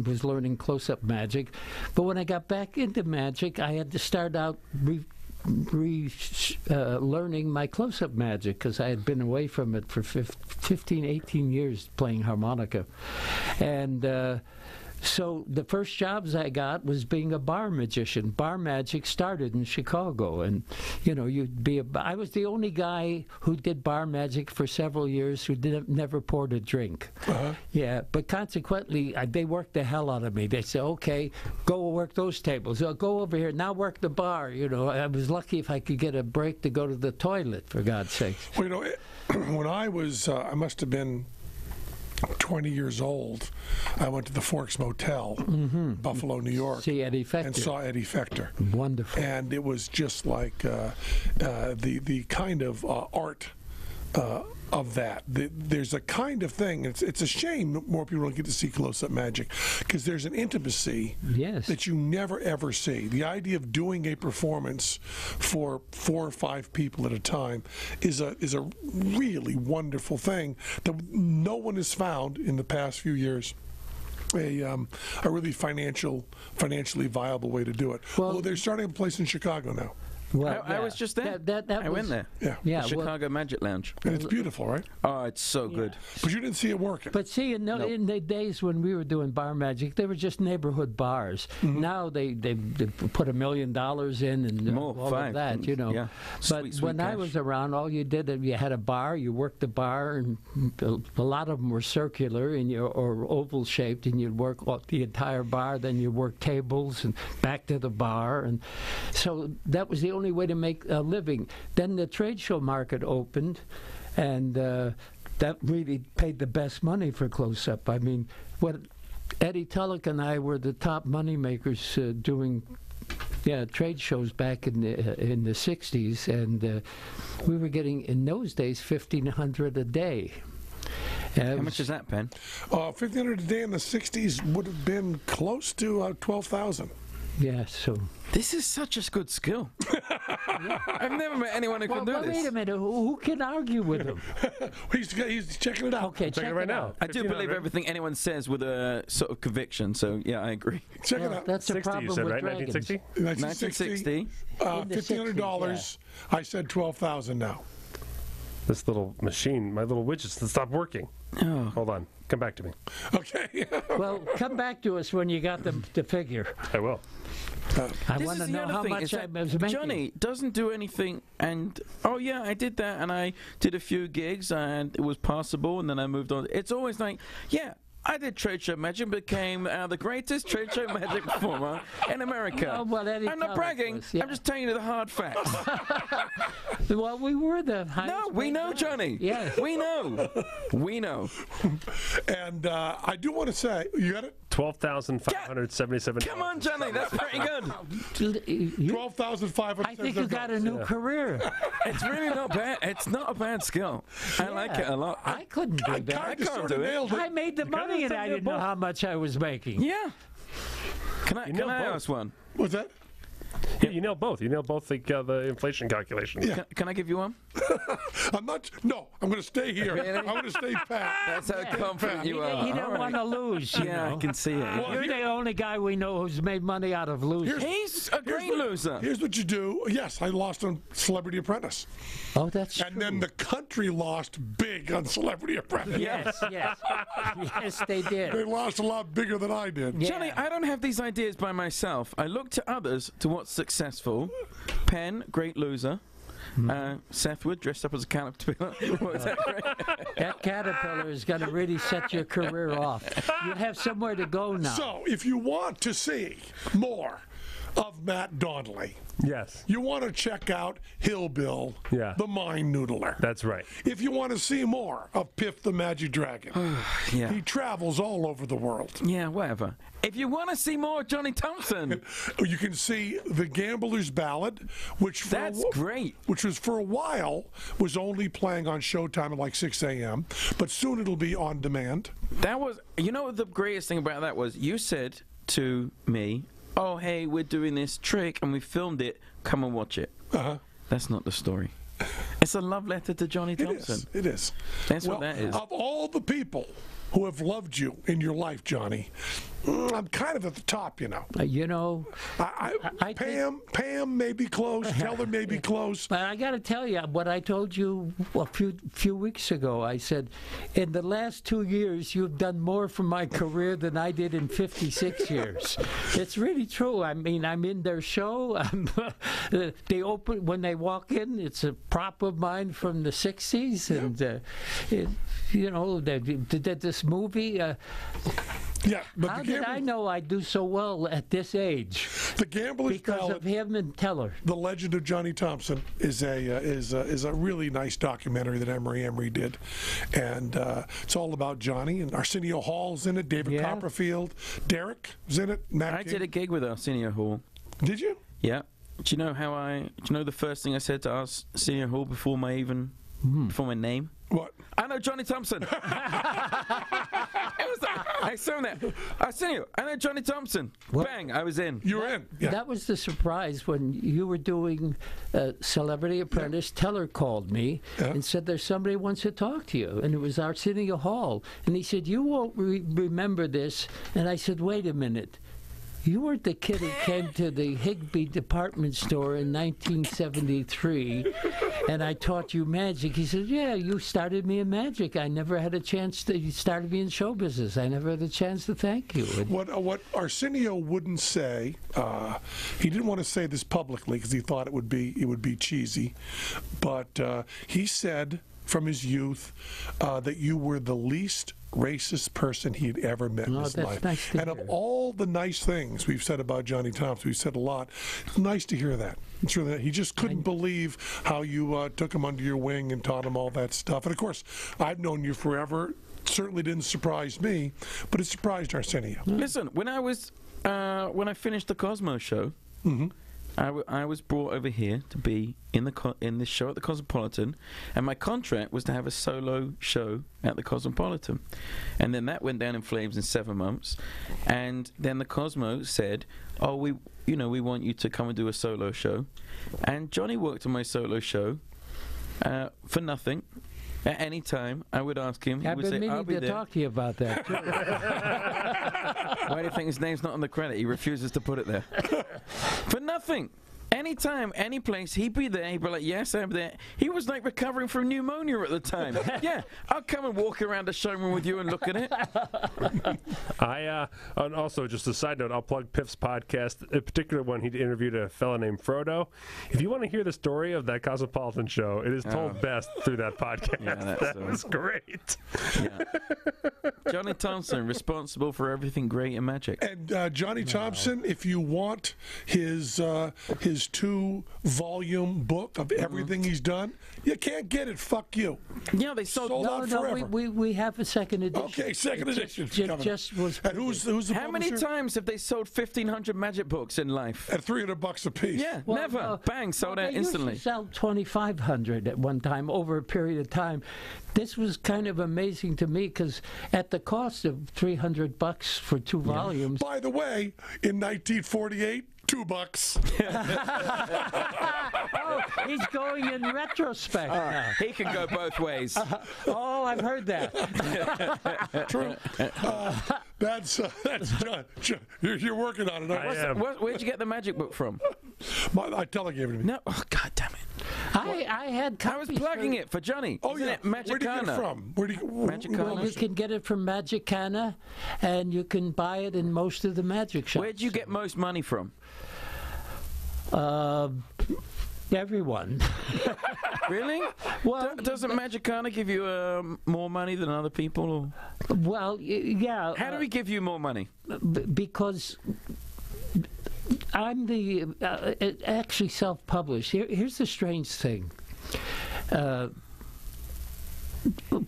was learning close-up magic. But when I got back into magic, I had to start out learning my close-up magic because I had been away from it for 15, 18 years playing harmonica. And so the first jobs I got was being a bar magician. Bar magic started in Chicago, and I was the only guy who did bar magic for several years who never poured a drink. Yeah, but consequently, they worked the hell out of me. They said, "Okay, go work those tables. Go over here now. Work the bar." I was lucky if I could get a break to go to the toilet. For God's sake. Well, when I was, I must have been 20 years old, I went to the Forks Motel, Buffalo, New York. See Eddie Fector. And saw Eddie Fector. Wonderful. And it was just like the kind of art of that. There's a kind of thing, it's a shame that more people don't get to see close-up magic, because there's an intimacy that you never ever see. The idea of doing a performance for 4 or 5 people at a time is a really wonderful thing that no one has found in the past few years. A really financially viable way to do it. Well, they're starting a place in Chicago now. Well, I was just there. I went there. Yeah. The Chicago Magic Lounge. And it's beautiful, right? Oh, it's so good. But you didn't see it working. But see, in the days when we were doing bar magic, they were just neighborhood bars. Now they put $1 million in and all of that, Yeah. But when I was around, all you did, you had a bar, you worked the bar, and a lot of them were circular or oval shaped, and you'd work the entire bar, then you work tables and back to the bar, and so that was the only way to make a living. Then the trade show market opened, and that really paid the best money for close-up. I mean, Eddie Tulloch and I were the top money makers doing trade shows back in the 60s, and we were getting, in those days, $1,500 a day. How much is that, Penn? $1,500 a day in the 60s would have been close to $12,000. Yeah, so... This is such a good skill. I've never met anyone who can do this. Wait a minute. Who can argue with him? He's checking it out. Okay, check it right now. I do believe everything anyone says with a sort of conviction, so yeah, I agree. Check it out. That's the 60, problem you said, with right? dragons. 1960? 1960. $1,500. I said $12,000 now. This little machine, my little widgets, stopped working. Oh. Hold on. Come back to me. Okay. Well, come back to us when you got the figure. I will. I want to know how much I was making. Johnny doesn't do anything, and I did that, and I did a few gigs, and it was passable, and then I moved on. It's always like, I did trade show magic, became the greatest trade show magic performer in America. Well, I'm not bragging. was, I'm just telling you the hard facts. Well, we were the highest. No, we paid know, guys. Johnny. Yes. We know. We know. And I do want to say, you got it? $12,577. Come on, Johnny. That's pretty good. You- 12,500. I think you got a new career. It's really not bad. It's not a bad skill. I like it a lot. I couldn't do I that. kind of can't sort do of it. nailed it. I made the money and I didn't know how much I was making. Yeah. Can I know both. ask one? What's that? Yeah, you know both. You know both the inflation calculations. Yeah. Can I give you one? I'm not. No, I'm going to stay here. I'm going to stay pat. That's how confident you are. You don't want to lose. You Yeah, know? I can see it. Well, You're the only guy we know who's made money out of losing. He's a great loser. Here's what you do. Yes, I lost on Celebrity Apprentice. Oh, that's And true. then the country lost big on Celebrity Apprentice. Yes, yes. Yes, they They did. lost a lot bigger than I did. Yeah. Johnny, I don't have these ideas by myself. I look to others to what's successful. Penn, great loser. Seth Wood dressed up as a caterpillar. Was that great? That caterpillar is going to really set your career off. You have somewhere to go now. So, if you want to see more of Matt Donnelly, Yes, you want to check out Hillbill, Yeah. the Mind Noodler. that's right. If you want to see more of Piff the Magic Dragon, Yeah. he travels all over the world. Yeah, whatever. If you want to see more of Johnny Thompson, You can see The Gambler's Ballad, which for that's great. which was for a while was only playing on Showtime at like 6 a.m., but soon it'll be on demand. That was, you know, what the greatest thing about that was you said to me, "Oh, hey, we're doing this trick and we filmed it. Come and watch it." Uh-huh. That's not the story. It's a love letter to Johnny It Thompson. is. It is. That's Well, what that is. Of all the people who have loved you in your life, Johnny, I'm kind of at the top, you know. You know, I Pam may be close. Teller may be close. but I got to tell you what I told you a few weeks ago. I said, in the last 2 years, you've done more for my career than I did in 56 years. It's really true. I mean, I'm in their show. They open when they walk in. It's a prop of mine from the 60s, and you know, they did this movie. Yeah, but How the did I know I'd do so well at this age? The Gambler's Because Ballad, of him and Teller. The Legend of Johnny Thompson is a really nice documentary that Emery did, and it's all about Johnny. And Arsenio Hall's in it. David Yeah. Copperfield, Derek is in it. Matt I King. did a gig with Arsenio Hall. Did you? Yeah. Do you know the first thing I said to Arsenio Hall before my name? What? I know Johnny Thompson. It was I saw that. Arsenio, I know Johnny Thompson. Bang, I was in. You were in. Yeah. That was the surprise when you were doing Celebrity Apprentice. Teller called me and said, "There's somebody who wants to talk to you," and it was Arsenio Hall. And he said, "You won't remember this." And I said, "Wait a minute. You weren't the kid who came to the Higbee department store in 1973, and I taught you magic." He said, "Yeah, you started me in magic. I never had a chance to. You started me in show business. I never had a chance to thank you." And What Arsenio wouldn't say, he didn't want to say this publicly because he thought it would be cheesy, but he said from his youth that you were the least racist person he'd ever met in Oh, his that's life. nice to And of hear. all the nice things we've said about Johnny Thompson, we've said a lot. It's nice to hear that. It's really that. He just couldn't believe how you took him under your wing and taught him all that stuff. And of course, I've known you forever. Certainly didn't surprise me, but it surprised Arsenio. Listen, when I finished the Cosmo show, I was brought over here to be in this show at the Cosmopolitan, and my contract was to have a solo show at the Cosmopolitan, and then that went down in flames in 7 months, and then the Cosmo said, "Oh, we want you to come and do a solo show," and Johnny worked on my solo show for nothing. At any time, I would ask him. He I've would been say, "I'll meaning be to there." talk to you about that, too. Why do you think his name's not on the credit? He refuses to put it there. For nothing. Anytime, any place, he'd be there. He'd be like, "Yes, I'm there." He was like recovering from pneumonia at the time. "Yeah, I'll come and walk around the showroom with you and look at it." And also, just a side note, I'll plug Piff's podcast, a particular one. He interviewed a fella named Frodo. If you want to hear the story of that Cosmopolitan show, it is told best through that podcast. Yeah, that's that was great. Yeah. Johnny Thompson, responsible for everything great in magic. And Johnny Thompson, if you want his his 2-volume book of everything he's done. You can't get it. Fuck you. Yeah, they sold out forever. We have a second edition. Okay, second edition. Just was. And who's the How many publisher? times have they sold 1,500 magic books in life? At $300 a piece. Yeah, never. Bang, sold out they instantly. Used to sell 2,500 at one time over a period of time. This was kind of amazing to me because at the cost of $300 for 2 volumes. By the way, in 1948, $2. Oh, he's going in retrospect now. He can go both ways. Oh, I've heard that. True. That's John. You're working on it. I am. Where'd you get the magic book from? I gave it to me. No, oh, God damn it. I had I was copies plugging it for Johnny. Oh, Isn't yeah. it Where'd you get it Magicana? from? Magicana? You can get it from Magicana, and you can buy it in most of the magic shops. Where'd you get most money from? Everyone. Really? Well, Doesn't Magicana give you more money than other people? Or? well, yeah. How do we give you more money? Because I'm the actually self-published. Here's the strange thing.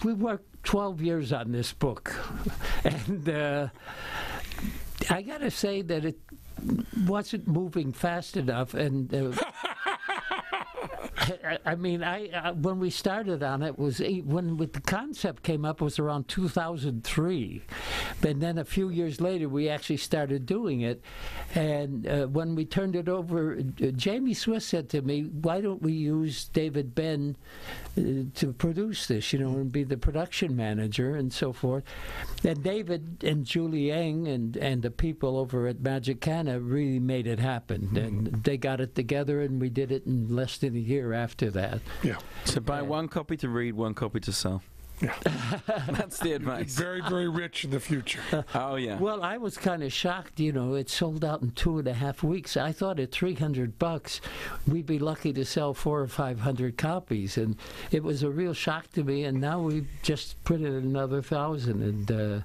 We worked 12 years on this book, and I got to say that it wasn't moving fast enough, and I mean, when we started on it was when the concept came up was around 2003, and then a few years later we actually started doing it, and when we turned it over, Jamie Swiss said to me, "Why don't we use David Penn to produce this? And be the production manager and so forth." And David and Julie Yang and the people over at Magicana really made it happen, and they got it together, and we did it in less than a year after that. Yeah. So buy one copy to read, one copy to sell. Yeah. That's the advice. Very, very rich in the future. Oh, yeah. Well, I was kind of shocked. It sold out in 2.5 weeks. I thought at $300 we'd be lucky to sell 400 or 500 copies, and it was a real shock to me. And now we just printed another 1,000. And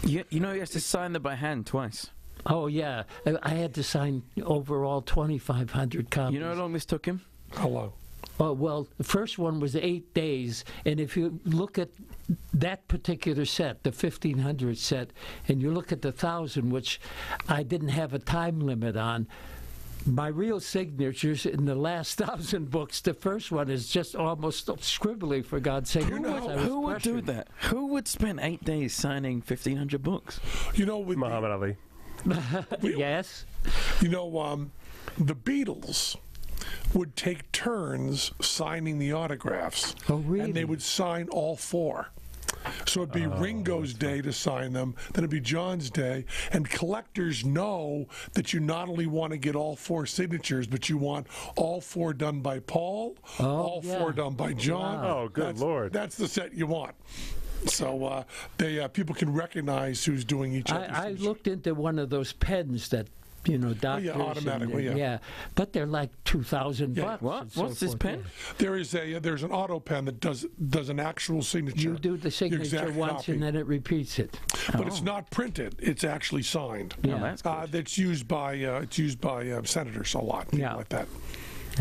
you have to sign them by hand twice. oh yeah, I had to sign overall 2,500 copies. You know how long this took him? How long? Oh, well, the first one was 8 days, and if you look at that particular set, the 1,500 set, and you look at the 1,000, which I didn't have a time limit on, my real signatures in the last 1,000 books, the first one is just almost scribbly, for God's sake. Who would do that? Who would spend 8 days signing 1,500 books? With Muhammad Ali. Yes. The Beatles would take turns signing the autographs. Oh, really? And they would sign all 4. So it'd be Ringo's day to sign them, then it'd be John's day. And collectors know that you not only want to get all 4 signatures, but you want all 4 done by Paul, all 4 done by John. Wow. Oh, good Lord. That's the set you want. So people can recognize who's doing each other's I signature. looked into one of those pens that doctors. automatically, and, yeah. But they're like $2,000 Yeah. bucks. What? and so What's this forth, pen? yeah. There's an auto pen that does an actual signature. You do the signature exact once, copy. and then it repeats it. But it's not printed; it's actually signed. Yeah. Oh, that's good. That's used by senators a lot. People Yeah. like that.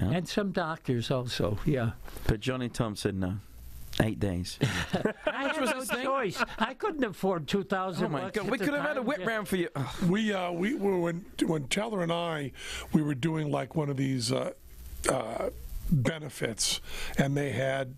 And some doctors also, yeah. But Johnny Thompson, no. 8 days. I had was no his thing? choice. I couldn't afford $2,000. Oh, my God. We could have had a whip round for you. Oh. We were when Teller and I we were doing like one of these benefits, and they had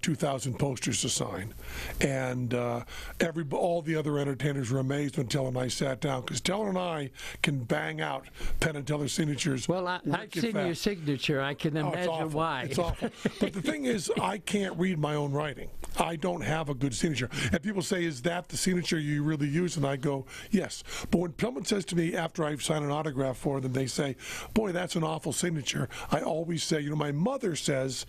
2,000 posters to sign, and all the other entertainers were amazed when Teller and I sat down, because Teller and I can bang out Penn and Teller signatures. Well, I've wicked seen your fast. signature. I can Oh, it's imagine awful. why. It's awful. But the thing is, I can't read my own writing. I don't have a good signature. And people say, "Is that the signature you really use?" And I go, "Yes." But when someone says to me after I've signed an autograph for them, they say, "Boy, that's an awful signature," I always say, my mother says,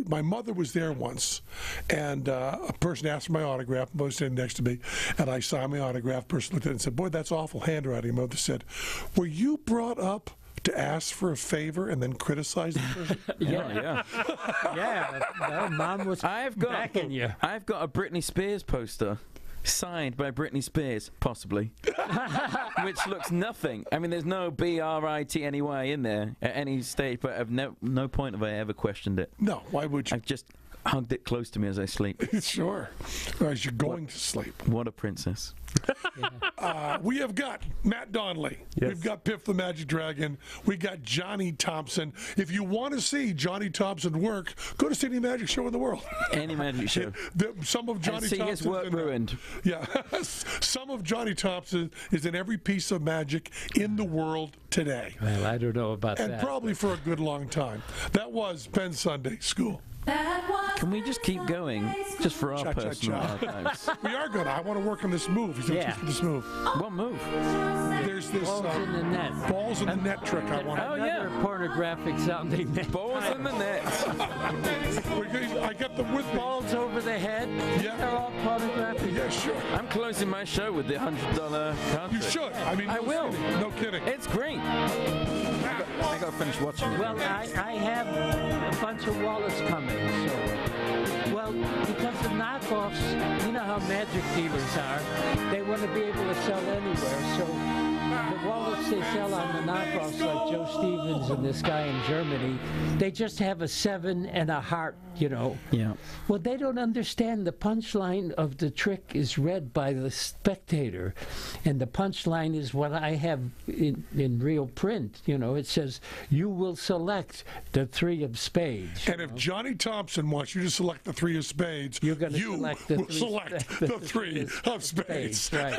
my mother was there once, and a person asked for my autograph. My mother sitting next to me, and I signed my autograph. The person looked at it and said, "Boy, that's awful handwriting." My mother said, "Were you brought up to ask for a favor and then criticize the person?" Yeah. Yeah, well, Mom was I've got backing you. a Britney Spears poster signed by Britney Spears, possibly, which looks nothing. I mean, there's no Britney in there at any stage, but at no point have I ever questioned it. No, why would you? I've just hugged it close to me as I sleep. Sure. Or as you're going to sleep. What a princess. We have got Matt Donnelly. Yes. We've got Piff the Magic Dragon. We got Johnny Thompson. If you want to see Johnny Thompson work, go to see any magic show in the world. Any magic show. Some of Johnny And see his Thompson's work ruined. Yeah. Some of Johnny Thompson is in every piece of magic in the world today. Well, I don't know about And that. probably for a good long time. That was Penn Sunday School. Can we just keep going, just for our Cha-cha-cha. personal archives? We are good. I want to work on this move. He's Yeah. interested in this move. What move? There's this Balls in the net. balls in the net trick I want to Oh, Another yeah. pornographic sounding net. Balls in the net. I got them with me. Balls over the head. Yeah. They're all pornographic. Yeah, sure. I'm closing my show with the $100 card You trick. should. I mean, I no will. kidding. No kidding. It's great. I got to finish watching it. Well, I have a bunch of wallets coming. So, well, because the knockoffs, you know how magic dealers are. They want to be able to sell anywhere. So the wallets they sell on the knockoffs, like Joe Stevens and this guy in Germany, they just have a 7 and a heart, you know. Yeah. Well, they don't understand the punchline of the trick is read by the spectator. And the punchline is what I have in real print. You know, it says, you will select the 3 of spades. And if Johnny Thompson wants you to select the 3 of spades, You're gonna you select the will three select the the 3 of spades. Right.